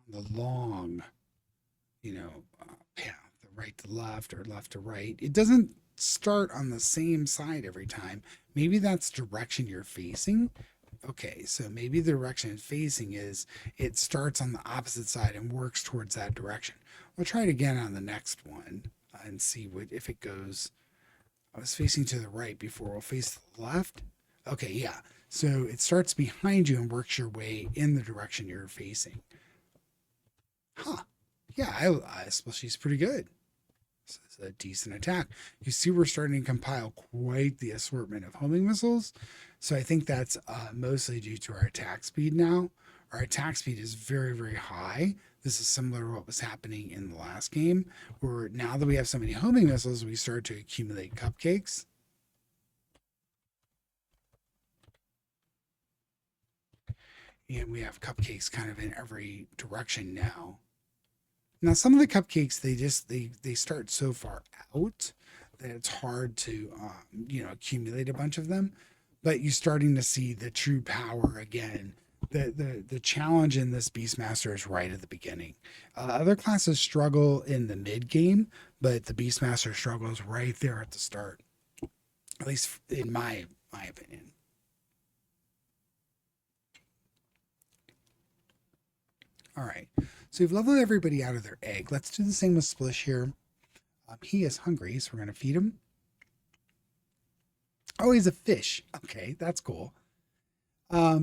the long, path, the right to left or left to right. It doesn't start on the same side every time. Maybe that's direction you're facing. Okay, so maybe the direction it's facing is it starts on the opposite side and works towards that direction. We'll try it again on the next one and see if it goes. I was facing to the right before. We'll face to the left. Okay, yeah. So it starts behind you and works your way in the direction you're facing. Huh. Yeah, I suppose she's pretty good. So it's a decent attack. You see, we're starting to compile quite the assortment of homing missiles. So I think that's mostly due to our attack speed now. Our attack speed is very, very high. This is similar to what was happening in the last game, where now that we have so many homing missiles, we start to accumulate cupcakes. And we have cupcakes kind of in every direction now. Now, some of the cupcakes they start so far out that it's hard to accumulate a bunch of them. But you're starting to see the true power again. The challenge in this Beastmaster is right at the beginning. Other classes struggle in the mid game, but the Beastmaster struggles right there at the start. At least in my opinion. All right. So we've leveled everybody out of their egg. Let's do the same with Splish here. He is hungry, so we're going to feed him. Oh, he's a fish. Okay, that's cool.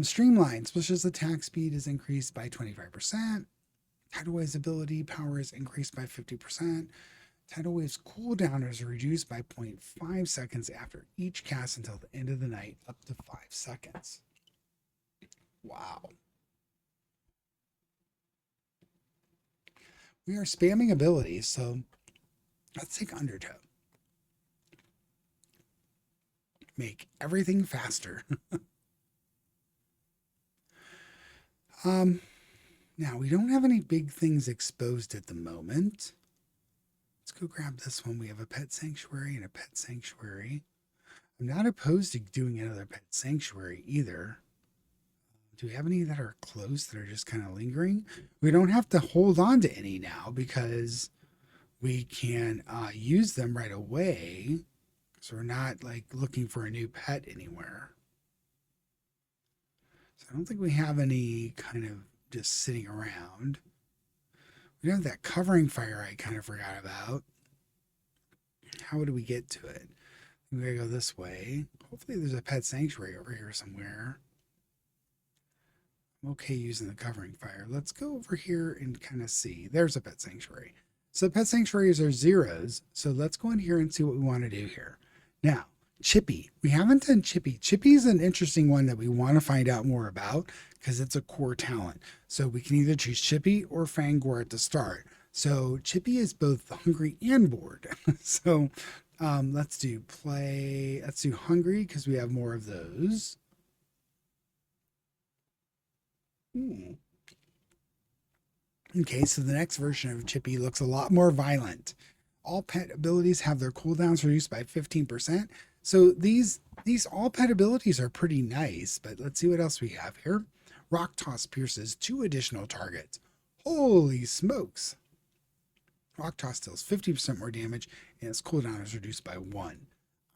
Streamline. Splish's attack speed is increased by 25%. Tidal Wave's ability power is increased by 50%. Tidal Wave's cooldown is reduced by 0.5 seconds after each cast until the end of the night, up to 5 seconds. Wow. We are spamming abilities, so let's take Undertow. Make everything faster. Now we don't have any big things exposed at the moment. Let's go grab this one. We have a pet sanctuary and a pet sanctuary. I'm not opposed to doing another pet sanctuary either. Do we have any that are close that are just kind of lingering? We don't have to hold on to any now because we can use them right away. So we're not like looking for a new pet anywhere. So I don't think we have any kind of just sitting around. We have that covering fire I kind of forgot about. How do we get to it? We gotta go this way. Hopefully there's a pet sanctuary over here somewhere. I'm okay using the covering fire. Let's go over here and kind of see. There's a pet sanctuary. So pet sanctuaries are zeros. So let's go in here and see what we want to do here. Now, Chippy. We haven't done Chippy. Chippy is an interesting one that we want to find out more about because it's a core talent. So we can either choose Chippy or Fangor at the start. So Chippy is both hungry and bored. So let's do hungry because we have more of those. Okay, so the next version of Chippy looks a lot more violent. All pet abilities have their cooldowns reduced by 15%. So these all pet abilities are pretty nice, but let's see what else we have here. Rock Toss pierces 2 additional targets. Holy smokes. Rock Toss deals 50% more damage and its cooldown is reduced by 1.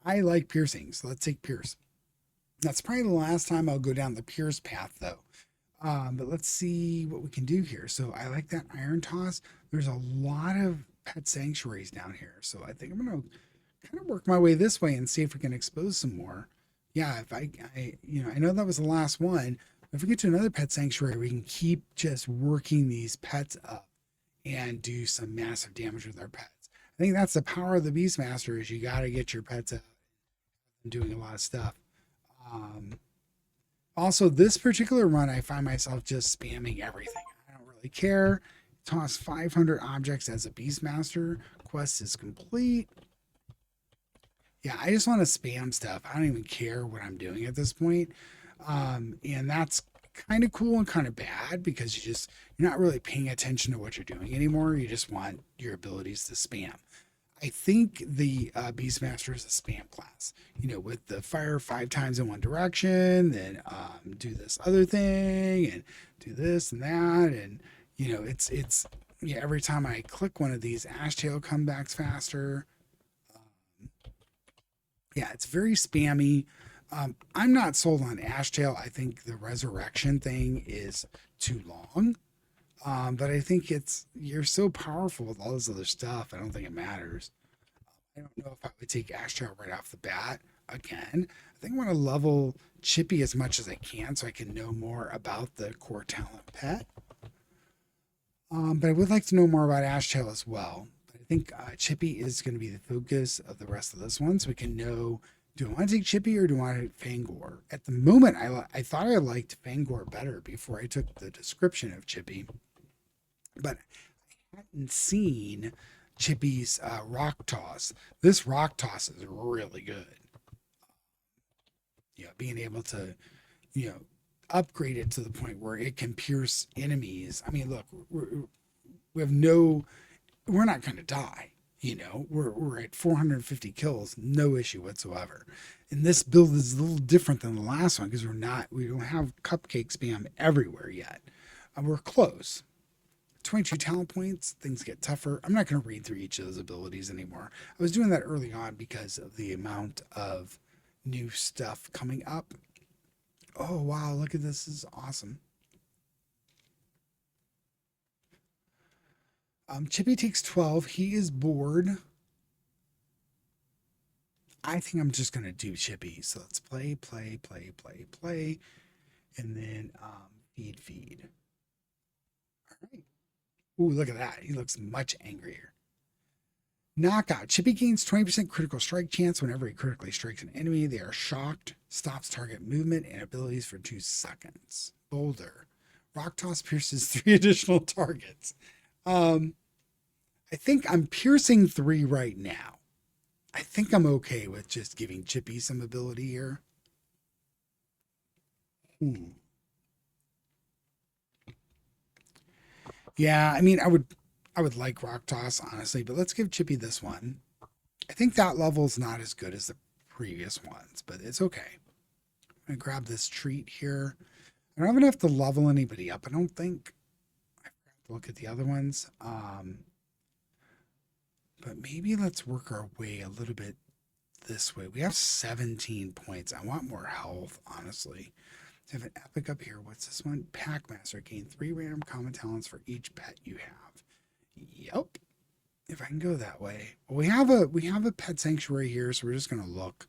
I like piercing, so let's take Pierce. That's probably the last time I'll go down the Pierce path though. But let's see what we can do here. So I like that Iron Toss. There's a lot of pet sanctuaries down here. So I think I'm going to kind of work my way this way and see if we can expose some more. Yeah, if I know that was the last one. If we get to another pet sanctuary, we can keep just working these pets up and do some massive damage with our pets. I think that's the power of the Beastmaster is you got to get your pets out and doing a lot of stuff. Also, this particular run, I find myself just spamming everything. I don't really care. Toss 500 objects as a Beastmaster. Quest is complete. Yeah, I just want to spam stuff. I don't even care what I'm doing at this point. And that's kind of cool and kind of bad because you're not really paying attention to what you're doing anymore. You just want your abilities to spam. I think the Beastmaster is a spam class, with the fire 5 times in one direction, then do this other thing and do this and that. And, every time I click one of these, Ashtail comebacks faster. Yeah, it's very spammy. I'm not sold on Ashtail. I think the resurrection thing is too long. But I think you're so powerful with all this other stuff. I don't think it matters. I don't know if I would take Ashtail right off the bat again. I think I want to level Chippy as much as I can so I can know more about the core talent pet. But I would like to know more about Ashtail as well. But I think Chippy is going to be the focus of the rest of this one, so we can know, do I want to take Chippy or do I want to take Fangor? At the moment, I thought I liked Fangor better before I took the description of Chippy, but I hadn't seen Chippy's rock toss. This rock toss is really good. Being able to, you know, upgrade it to the point where it can pierce enemies. I mean, look, we have no, we're not going to die. We're at 450 kills, no issue whatsoever. And this build is a little different than the last one because we don't have cupcake spam everywhere yet. We're close. 22 talent points, things get tougher. I'm not going to read through each of those abilities anymore. I was doing that early on because of the amount of new stuff coming up. Oh, wow, look at this. This is awesome. Chippy takes 12. He is bored. I think I'm just going to do Chippy. So let's play. And then feed. All right. Ooh, look at that. He looks much angrier. Knockout. Chippy gains 20% critical strike chance whenever he critically strikes an enemy. They are shocked. Stops target movement and abilities for 2 seconds. Boulder. Rock toss pierces 3 additional targets. I think I'm piercing 3 right now. I think I'm okay with just giving Chippy some ability here. Yeah, I mean, I would like rock toss honestly, but let's give Chippy this one. I think that level's not as good as the previous ones, but it's okay. I'm gonna grab this treat here. I don't have enough to level anybody up, I don't think. I have to look at the other ones. But maybe let's work our way a little bit this way. We have 17 points. I want more health, honestly. I have an epic up here. What's this one? Packmaster. Gain 3 random common talents for each pet you have. Yep. If I can go that way. Well, we have a pet sanctuary here, so we're just gonna look.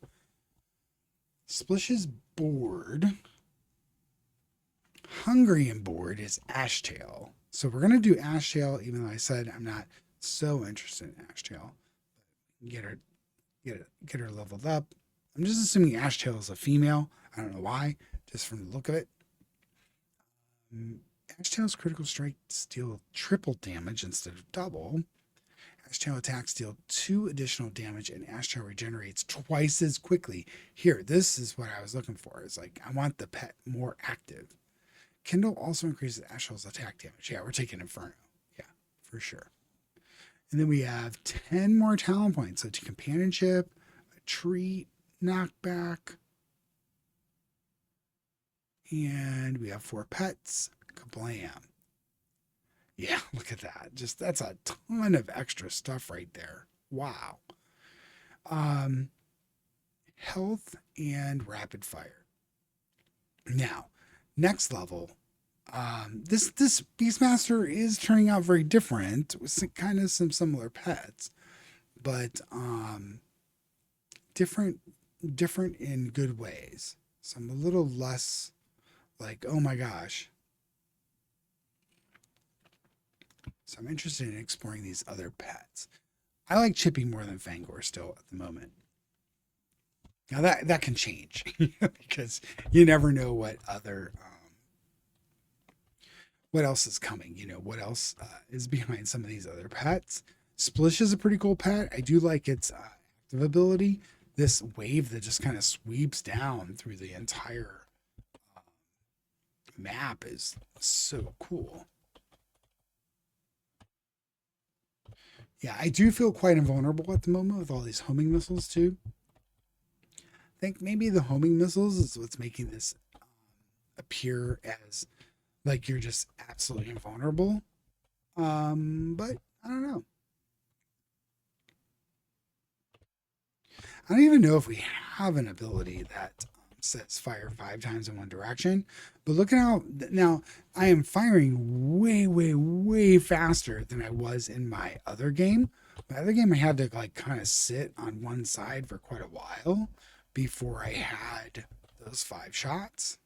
Splish's board. Hungry and bored is Ashtail. So we're gonna do Ashtail, even though I said I'm not so interested in Ashtail. Get her leveled up. I'm just assuming Ashtail is a female. I don't know why, just from the look of it. Ashtail's critical strikes deal triple damage instead of double. Ashtail attacks deal 2 additional damage, and Ashtail regenerates twice as quickly. Here, this is what I was looking for. It's like, I want the pet more active. Kindle also increases Ashtail's attack damage. Yeah, we're taking Inferno. Yeah, for sure. And then we have 10 more talent points. So to companionship, a treat, knockback. And we have 4 pets. Kablam. Yeah, look at that. Just that's a ton of extra stuff right there. Wow. Health and rapid fire. Now, next level. This Beastmaster is turning out very different with kind of some similar pets, but different in good ways. So I'm a little less like, oh my gosh. So I'm interested in exploring these other pets. I like Chippy more than Fangor still at the moment. Now that can change because you never know what other what else is coming. What else is behind some of these other pets. Splish is a pretty cool pet. I do like its active ability. This wave that just kind of sweeps down through the entire map is so cool. Yeah, I do feel quite invulnerable at the moment with all these homing missiles too. I think maybe the homing missiles is what's making this appear as like you're just absolutely invulnerable. But I don't know. I don't even know if we have an ability that says fire 5 times in one direction. But look at how now I am firing way faster than I was in my other game. My other game I had to like kind of sit on one side for quite a while before I had those 5 shots.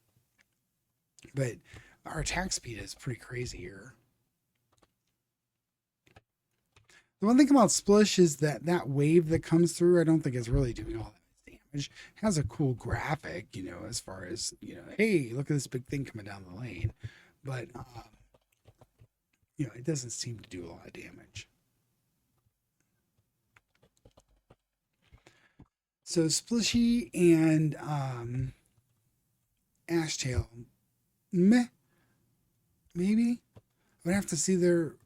But our attack speed is pretty crazy here. The one thing about Splish is that that wave that comes through, I don't think is really doing all that damage. It has a cool graphic, as far as, hey, look at this big thing coming down the lane. But, it doesn't seem to do a lot of damage. So Splishy and Ashtail, meh, maybe. I would have to see their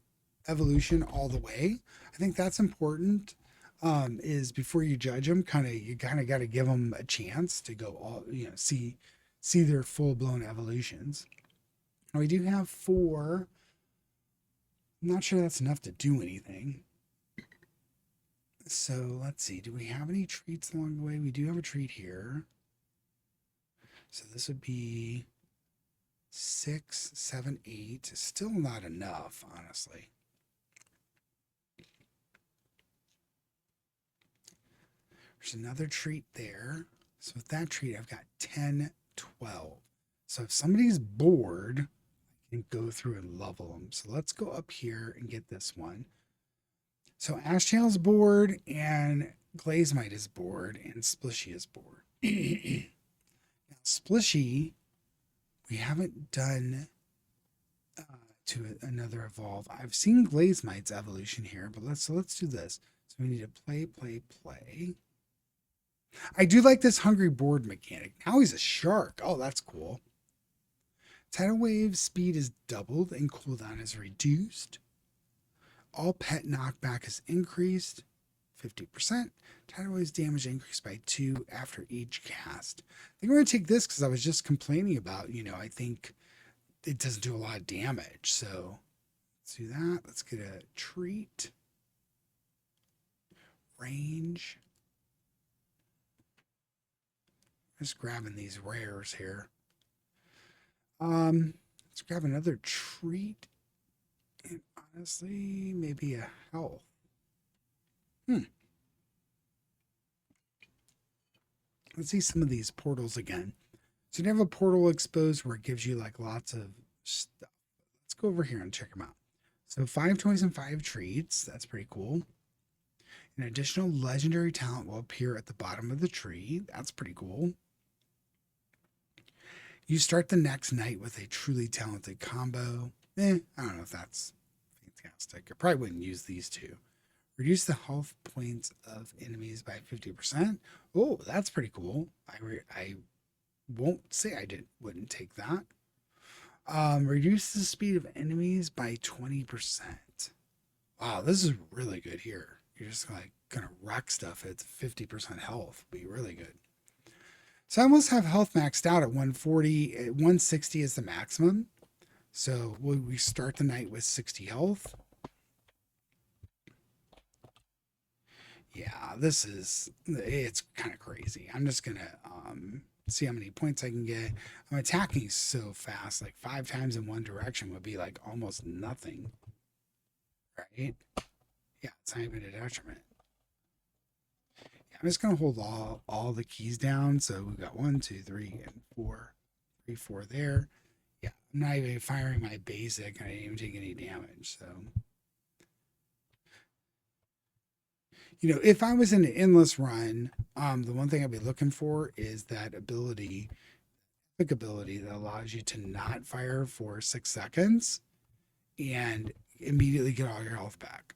evolution all the way. I think that's important. Is before you judge them, you kind of got to give them a chance to go all, see their full blown evolutions. Now we do have 4. I'm not sure that's enough to do anything. So let's see. Do we have any treats along the way? We do have a treat here. So this would be 6, 7, 8. Still not enough, honestly. There's another treat there. So with that treat, I've got 10, 12. So if somebody's bored, I can go through and level them. So let's go up here and get this one. So Ashtail's bored and Glazemite is bored and Splishy is bored. Now Splishy, we haven't done to another evolve. I've seen Glazemite's evolution here, but let's do this. So we need to play, play, play. I do like this hungry board mechanic. Now he's a shark. Oh, that's cool. Tidal wave speed is doubled and cooldown is reduced. All pet knockback is increased 50%. Tidal wave's damage increased by 2 after each cast. I think we're going to take this because I was just complaining about, I think it doesn't do a lot of damage. So let's do that. Let's get a treat. Range. Just grabbing these rares here. Let's grab another treat. And honestly, maybe a health. Let's see some of these portals again. So you have a portal exposed where it gives you like lots of stuff. Let's go over here and check them out. So 5 toys and 5 treats. That's pretty cool. An additional legendary talent will appear at the bottom of the tree. That's pretty cool. You start the next night with a truly talented combo. I don't know if that's fantastic. I probably wouldn't use these two. Reduce the health points of enemies by 50%. Oh, that's pretty cool. I won't say wouldn't take that. Reduce the speed of enemies by 20%. Wow, this is really good here. You're just like gonna wreck stuff at 50% health. Be really good. So I almost have health maxed out at 140. 160 is the maximum. So we start the night with 60 health. Yeah, it's kind of crazy. I'm just going to see how many points I can get. I'm attacking so fast, like 5 times in one direction would be like almost nothing. Right? Yeah, it's not even a detriment. I'm just going to hold all the keys down. So we've got 1, 2, 3, and 4. 3, 4 there. Yeah, I'm not even firing my basic. I didn't even take any damage. So, if I was in an endless run, the one thing I'd be looking for is that quick ability that allows you to not fire for 6 seconds and immediately get all your health back.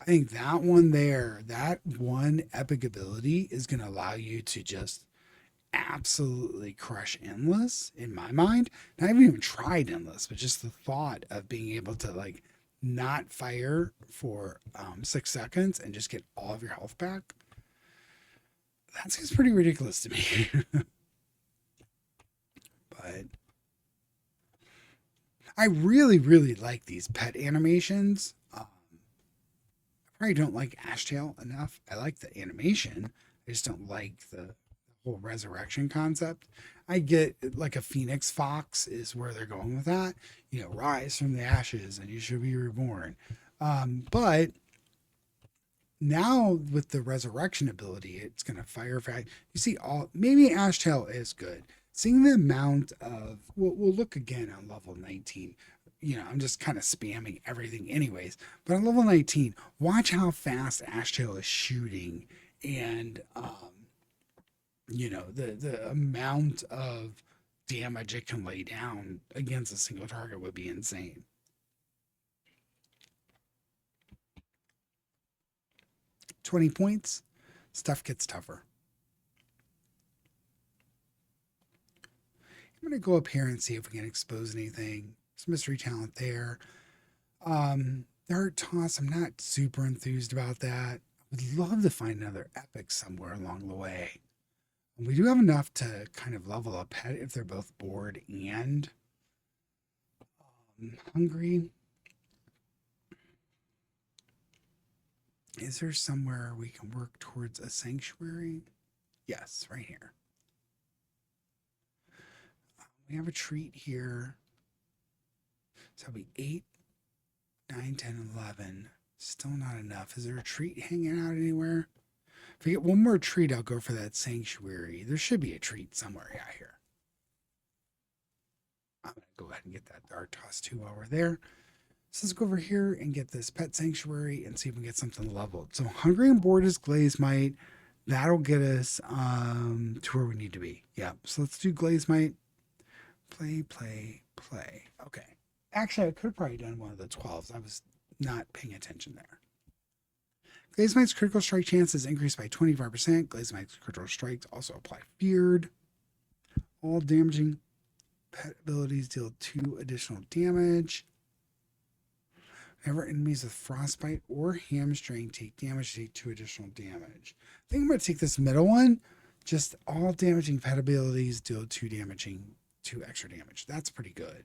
I think that one epic ability is going to allow you to just absolutely crush endless in my mind. And I haven't even tried endless, but just the thought of being able to like not fire for 6 seconds and just get all of your health back. That seems pretty ridiculous to me. But I really, really like these pet animations. I don't like Ashtail enough. I like the animation. I just don't like the whole resurrection concept. I get like a phoenix fox is where they're going with that. Rise from the ashes and you should be reborn. But Now with the resurrection ability, it's going to fire fast. You see, all maybe Ashtail is good. Seeing the amount of, we'll look again on level 19. You know, I'm just kind of spamming everything, anyways. But on level 19, watch how fast Ashtail is shooting, and you know, the amount of damage it can lay down against a single target would be insane. 20 points, stuff gets tougher. I'm going to go up here and see if we can expose anything. There's mystery talent there. Dart toss, I'm not super enthused about that. I would love to find another epic somewhere along the way. And we do have enough to kind of level up pet if they're both bored and hungry. Is there somewhere we can work towards a sanctuary? Yes, right here. We have a treat here. So it'll be 8, 9, 10, 11. Still not enough. Is there a treat hanging out anywhere? If we get one more treat, I'll go for that sanctuary. There should be a treat somewhere out here. I'm going to go ahead and get that dart toss too while we're there. So let's go over here and get this pet sanctuary and see if we can get something leveled. So hungry and bored is Glaze Might. That'll get us to where we need to be. Yeah. So let's do Glaze Might. Play, play, play. Okay. Actually, I could have probably done one of the 12s. I was not paying attention there. Glaze Might's critical strike chance is increased by 25%. Glaze Might's critical strikes also apply feared. All damaging pet abilities deal 2 additional damage. Whenever enemies with frostbite or hamstring take damage, take 2 additional damage. I think I'm going to take this middle one. Just all damaging pet abilities deal 2 extra damage. That's pretty good.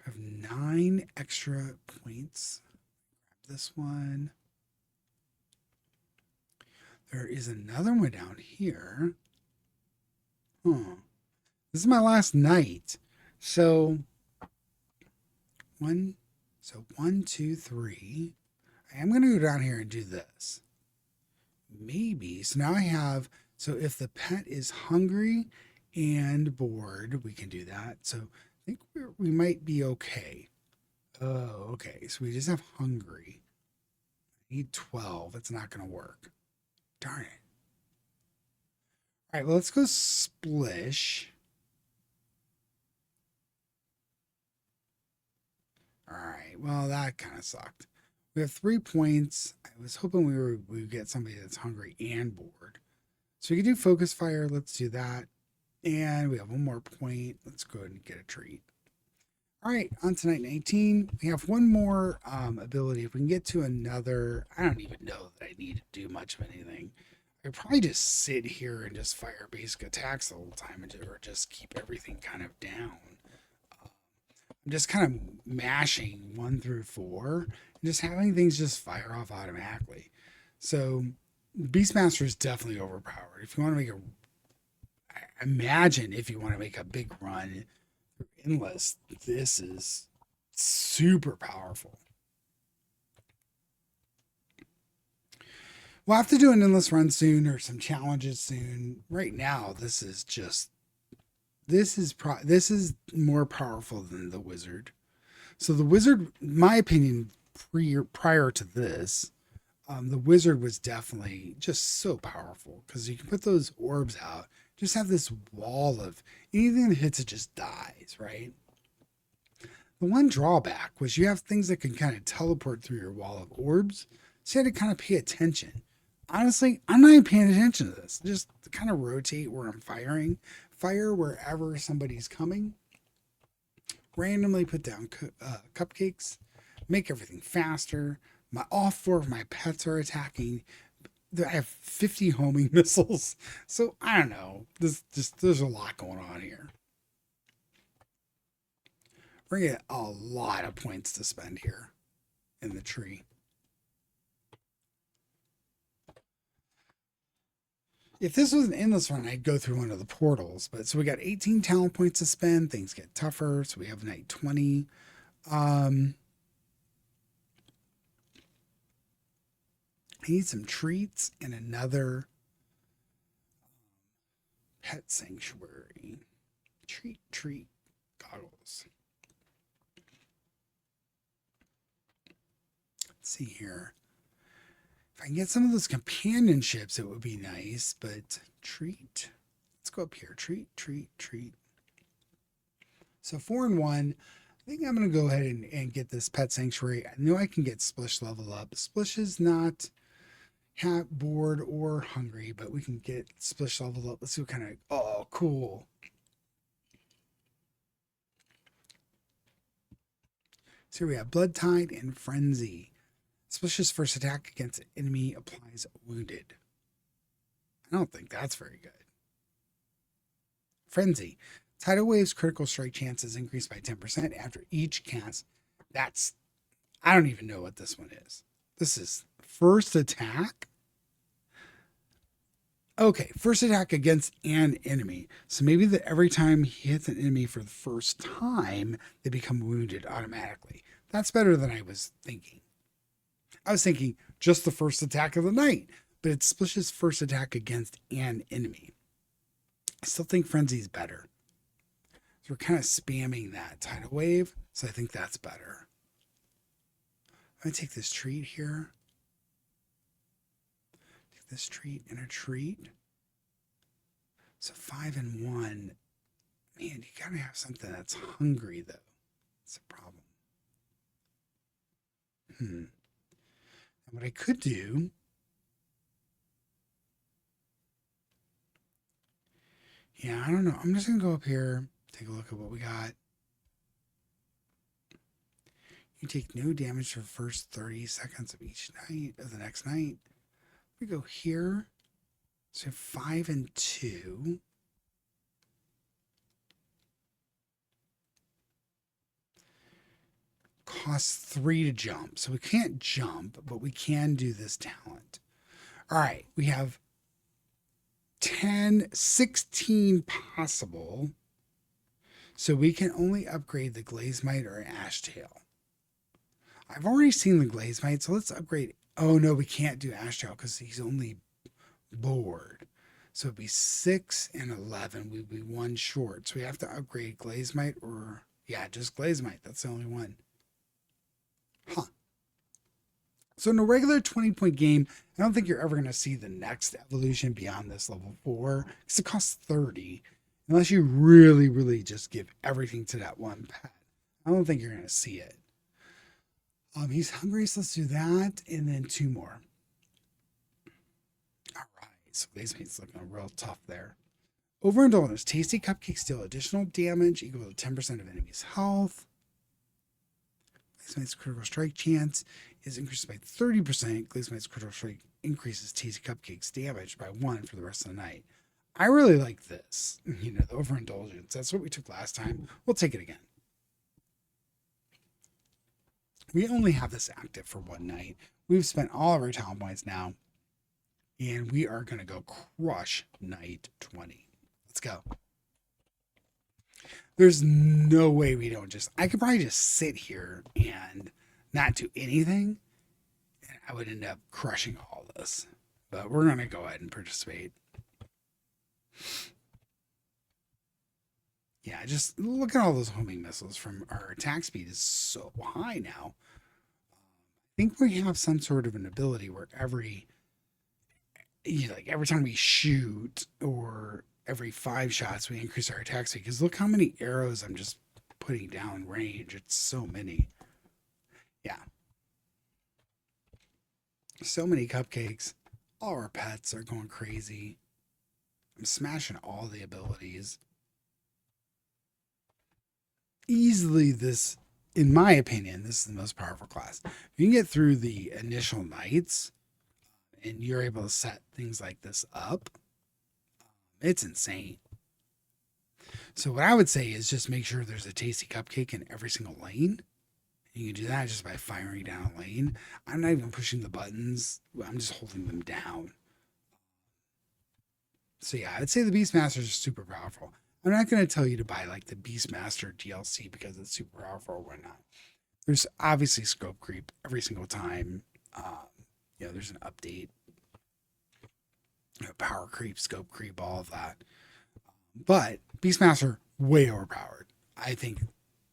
I have 9 extra points. Grab this one. There is another one down here. This is my last night. So 1, 2, 3. I am going to go down here and do this. Maybe. So now I have, so if the pet is hungry and bored, we can do that. So I think we might be okay. Oh, okay. So we just have hungry. I need 12. That's not going to work. Darn it. All right, well, let's go splish. All right, well, that kind of sucked. We have 3 points. I was hoping we would get somebody that's hungry and bored. So we can do focus fire. Let's do that. And we have 1 more point. Let's go ahead and get a treat. All right, on to night 19. We have 1 more ability. If we can get to another, I don't even know that I need to do much of anything. I probably just sit here and just fire basic attacks the whole time, or just keep everything kind of down. I'm just kind of mashing 1 through 4 and just having things just fire off automatically. So Beastmaster is definitely overpowered. If you want to make imagine if you want to make a big run through Endless, this is super powerful. We'll have to do an Endless run soon or some challenges soon. Right now, this is more powerful than the Wizard. So the Wizard, in my opinion, prior to this, the Wizard was definitely just so powerful because you can put those orbs out, just have this wall of anything that hits it just dies, right? The one drawback was you have things that can kind of teleport through your wall of orbs, so you had to kind of pay attention. Honestly, I'm not even paying attention to this. Just kind of rotate where I'm firing. Fire wherever somebody's coming. Randomly put down cupcakes. Make everything faster. All 4 of my pets are attacking. I have 50 homing missiles. So I don't know. There's a lot going on here. We're going to get a lot of points to spend here in the tree. If this was an Endless run, I'd go through one of the portals. But so we got 18 talent points to spend. Things get tougher. So we have night 20. I need some treats and another pet sanctuary. Treat goggles. Let's see here. If I can get some of those companionships, it would be nice, but treat. Let's go up here. Treat. So 4 and 1. I think I'm going to go ahead and get this pet sanctuary. I know I can get Splish level up. Splish is not bored or hungry, but we can get Splish level up. Let's see what kind of, oh, cool. So here we have Blood Tide and Frenzy. Splish's first attack against an enemy applies wounded. I don't think that's very good. Frenzy. Tidal Wave's critical strike chances increase by 10% after each cast. I don't even know what this one is. This is first attack? Okay, first attack against an enemy. So maybe that every time he hits an enemy for the first time, they become wounded automatically. That's better than I was thinking. I was thinking just the first attack of the night, but it's Splish's first attack against an enemy. I still think Frenzy's better. So we're kind of spamming that Tidal Wave, so I think that's better. I'm going to take this treat here. Take this treat and a treat. So 5 and 1. Man, you got to have something that's hungry, though. That's a problem. And what I could do... Yeah, I don't know. I'm just going to go up here. Take a look at what we got. You take no damage for the first 30 seconds of each night, of the next night. We go here. So 5 and 2. Costs 3 to jump. So we can't jump, but we can do this talent. All right, we have 16 possible. So we can only upgrade the Glazemite or Ashtail. I've already seen the Glazemite, so let's upgrade. Oh no, we can't do Ashtail because he's only bored. So it'd be 6 and 11. We'd be 1 short. So we have to upgrade Glazemite or, yeah, just Glazemite. That's the only one. Huh. So in a regular 20-point game, I don't think you're ever going to see the next evolution beyond this level 4 because it costs 30. Unless you really, really just give everything to that one pet. I don't think you're going to see it. He's hungry, so let's do that. And then 2 more. All right. So Glazemate's looking real tough there. Overindulgence. Tasty cupcakes deal additional damage equal to 10% of enemy's health. Glazemate's critical strike chance is increased by 30%. Glazemate's critical strike increases Tasty cupcakes damage by 1 for the rest of the night. I really like this, the overindulgence. That's what we took last time. We'll take it again. We only have this active for 1 night. We've spent all of our talent points now, and we are going to go crush night 20. Let's go. There's no way we don't I could probably just sit here and not do anything, and I would end up crushing all this. But we're going to go ahead and participate. Yeah, just look at all those homing missiles from our attack speed is so high now. I think we have some sort of an ability where every time we shoot or every 5 shots we increase our attack speed. Because look how many arrows I'm just putting down range. It's so many. Yeah. So many cupcakes. All our pets are going crazy. I'm smashing all the abilities. Easily this, in my opinion, this is the most powerful class. If you can get through the initial nights and you're able to set things like this up, it's insane. So what I would say is just make sure there's a tasty cupcake in every single lane. You can do that just by firing down a lane. I'm not even pushing the buttons. I'm just holding them down. So yeah, I'd say the Beastmasters are super powerful. I'm not going to tell you to buy like the Beastmaster DLC because it's super powerful or whatnot. There's obviously scope creep every single time. There's an update, power creep, scope creep, all of that. But Beastmaster, way overpowered. I think,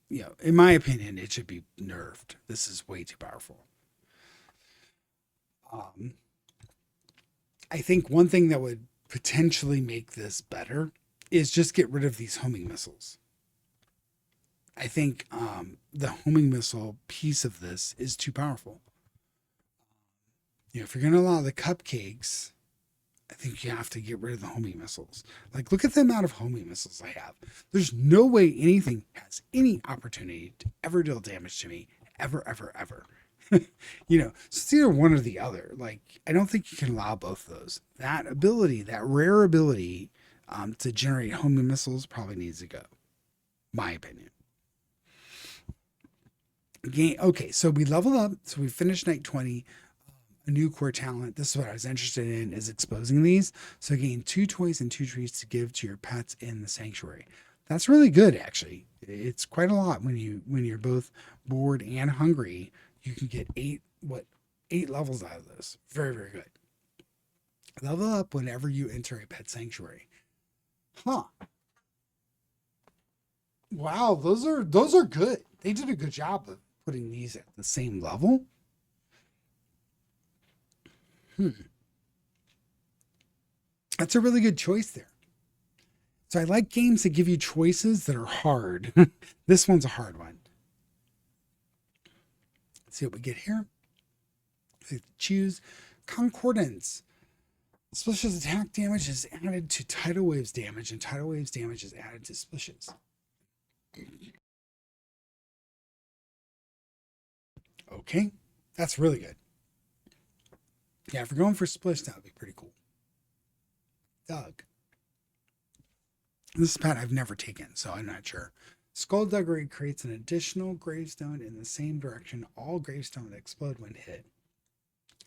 in my opinion, it should be nerfed. This is way too powerful. Um, I think one thing that would potentially make this better is just get rid of these homing missiles. I think the homing missile piece of this is too powerful. If you're going to allow the cupcakes, I think you have to get rid of the homing missiles. Like, look at the amount of homing missiles I have. There's no way anything has any opportunity to ever deal damage to me, ever, ever, ever. So it's either one or the other. Like, I don't think you can allow both of those. That ability, that rare ability to generate homing missiles probably needs to go. My opinion. Okay, so we leveled up. So we finished night 20. A new core talent. This is what I was interested in, is exposing these. So gain 2 toys and 2 treats to give to your pets in the sanctuary. That's really good, actually. It's quite a lot when you're both bored and hungry. You can get 8 levels out of this. Very, very good. Level up whenever you enter a pet sanctuary. Huh. Wow, those are good. They did a good job of putting these at the same level. That's a really good choice there. So I like games that give you choices that are hard. This one's a hard one. Let's see what we get here. Choose Concordance. Splishes attack damage is added to tidal waves damage, and tidal waves damage is added to splishes. Okay, that's really good. Yeah, if we're going for splish, that would be pretty cool. Doug. This is a pet I've never taken, so I'm not sure. Skullduggery creates an additional gravestone in the same direction. All gravestones explode when hit.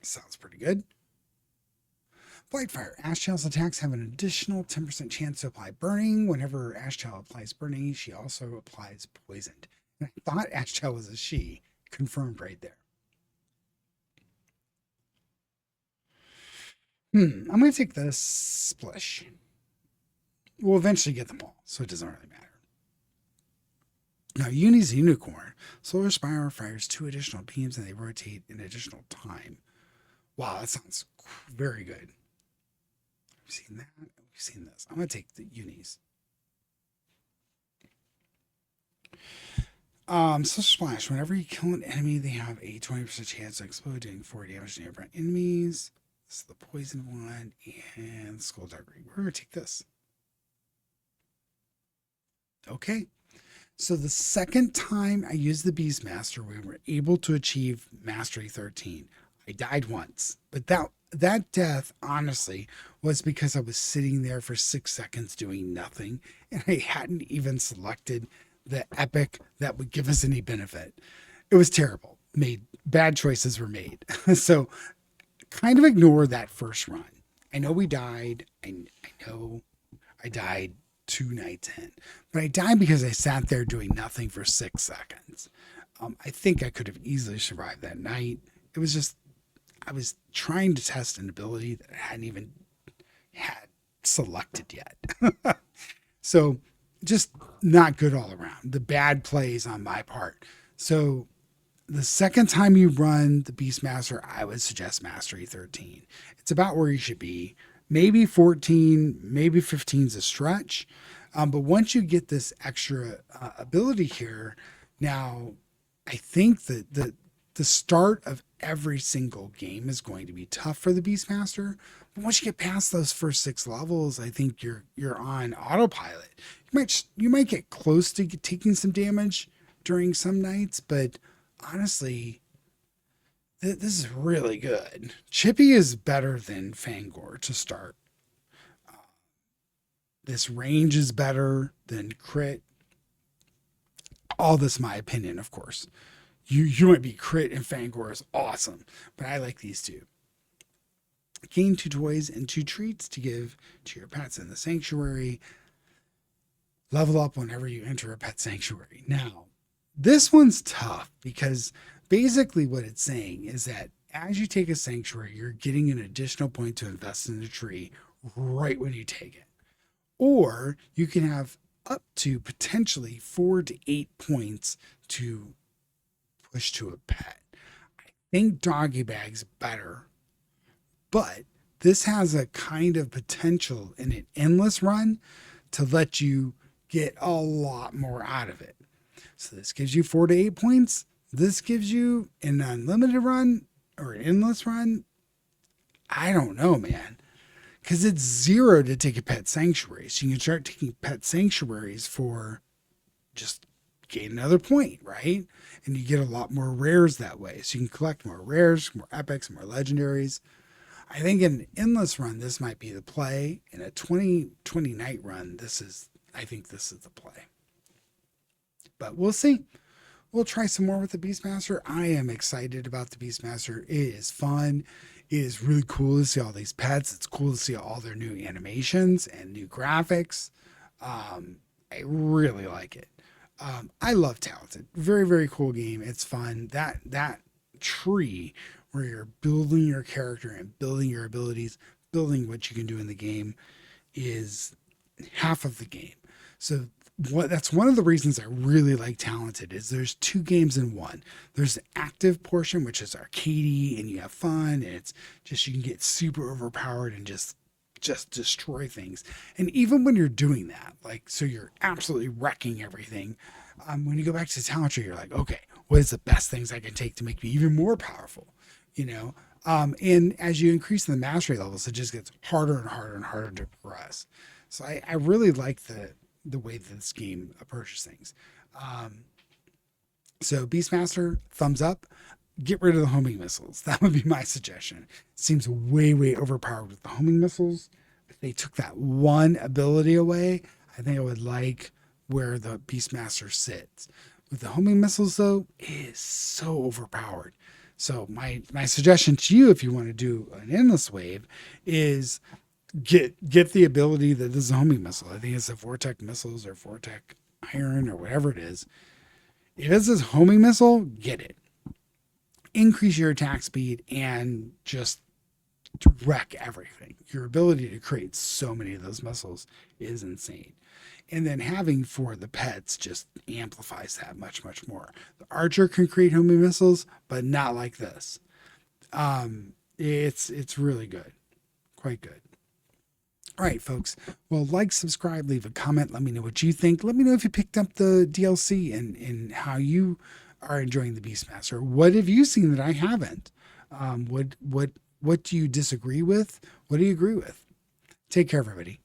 Sounds pretty good. Blightfire. Ashtail's attacks have an additional 10% chance to apply burning. Whenever Ashtail applies burning, she also applies poisoned. And I thought Ashtail was a she. Confirmed right there. I'm going to take the splish. We'll eventually get them all, so it doesn't really matter. Now, Uni's Unicorn. Solar Spiral fires 2 additional beams and they rotate an additional time. Wow, that sounds very good. We've seen that. We've seen this. I'm going to take the Unis. So Splash. Whenever you kill an enemy, they have a 20% chance to explode, doing 4 damage to nearby enemies. This is the poison one and Skullduggery. We're going to take this. Okay. So the second time I used the Beastmaster, we were able to achieve Mastery 13. I died once, but that death, honestly, was because I was sitting there for 6 seconds doing nothing, and I hadn't even selected the epic that would give us any benefit. It was terrible. Bad choices were made. So kind of ignore that first run. I know we died. I know I died 2 nights in, but I died because I sat there doing nothing for 6 seconds. I think I could have easily survived that night. It was just, I was trying to test an ability that I hadn't even had selected yet. So just not good all around. The bad plays on my part. So the second time you run the Beastmaster, I would suggest Mastery 13. It's about where you should be. Maybe 14, maybe 15 is a stretch. But once you get this extra ability here, now I think that the start of every single game is going to be tough for the Beastmaster. But once you get past those first 6 levels, I think you're on autopilot. You might get close to taking some damage during some nights, but honestly, this is really good. Chippy is better than Fangor to start. This range is better than crit. All this, my opinion, of course. You might be crit and Fangor is awesome, but I like these two. Gain 2 toys and 2 treats to give to your pets in the sanctuary. Level up whenever you enter a pet sanctuary. Now, this one's tough because basically what it's saying is that as you take a sanctuary, you're getting an additional point to invest in the tree right when you take it. Or you can have up to potentially 4 to 8 points to push to a pet. I think doggy bag's better, but this has a kind of potential in an endless run to let you get a lot more out of it. So this gives you 4 to 8 points. This gives you an unlimited run or an endless run. I don't know, man. Because it's 0 to take a pet sanctuary. So you can start taking pet sanctuaries for just gain another point, right? And you get a lot more rares that way. So you can collect more rares, more epics, more legendaries. I think in an endless run, this might be the play. In a 20 night run, I think this is the play. But we'll see. We'll try some more with the Beastmaster. I am excited about the Beastmaster. It is fun. It is really cool to see all these pets. It's cool to see all their new animations and new graphics. I really like it. I love Talented. Very, very cool game. It's fun. That tree where you're building your character and building your abilities, building what you can do in the game is half of the game. So that's one of the reasons I really like Talented is there's 2 games in one. There's the active portion, which is arcadey and you have fun and it's just you can get super overpowered and just destroy things. And even when you're doing that, like so you're absolutely wrecking everything. When you go back to Talented, you're like, okay, what is the best things I can take to make me even more powerful? You know? And as you increase in the mastery levels, it just gets harder and harder and harder to progress. So I really like the way that this game approaches things. So Beastmaster, thumbs up. Get rid of the homing missiles. That would be my suggestion. It seems way, way overpowered with the homing missiles. If they took that one ability away, I think I would like where the Beastmaster sits. With the homing missiles, though, it is so overpowered. So my suggestion to you, if you want to do an endless wave, is get the ability that this is a homing missile. I think it's the Vortec missiles or Vortec iron or whatever it is. If it's this homing missile, get it. Increase your attack speed and just wreck everything. Your ability to create so many of those missiles is insane. And then having for the pets just amplifies that much, much more. The archer can create homing missiles, but not like this. It's really good. Quite good. All right, folks. Well, like, subscribe, leave a comment. Let me know what you think. Let me know if you picked up the DLC and how you are enjoying the Beastmaster. What have you seen that I haven't? What do you disagree with? What do you agree with? Take care, everybody.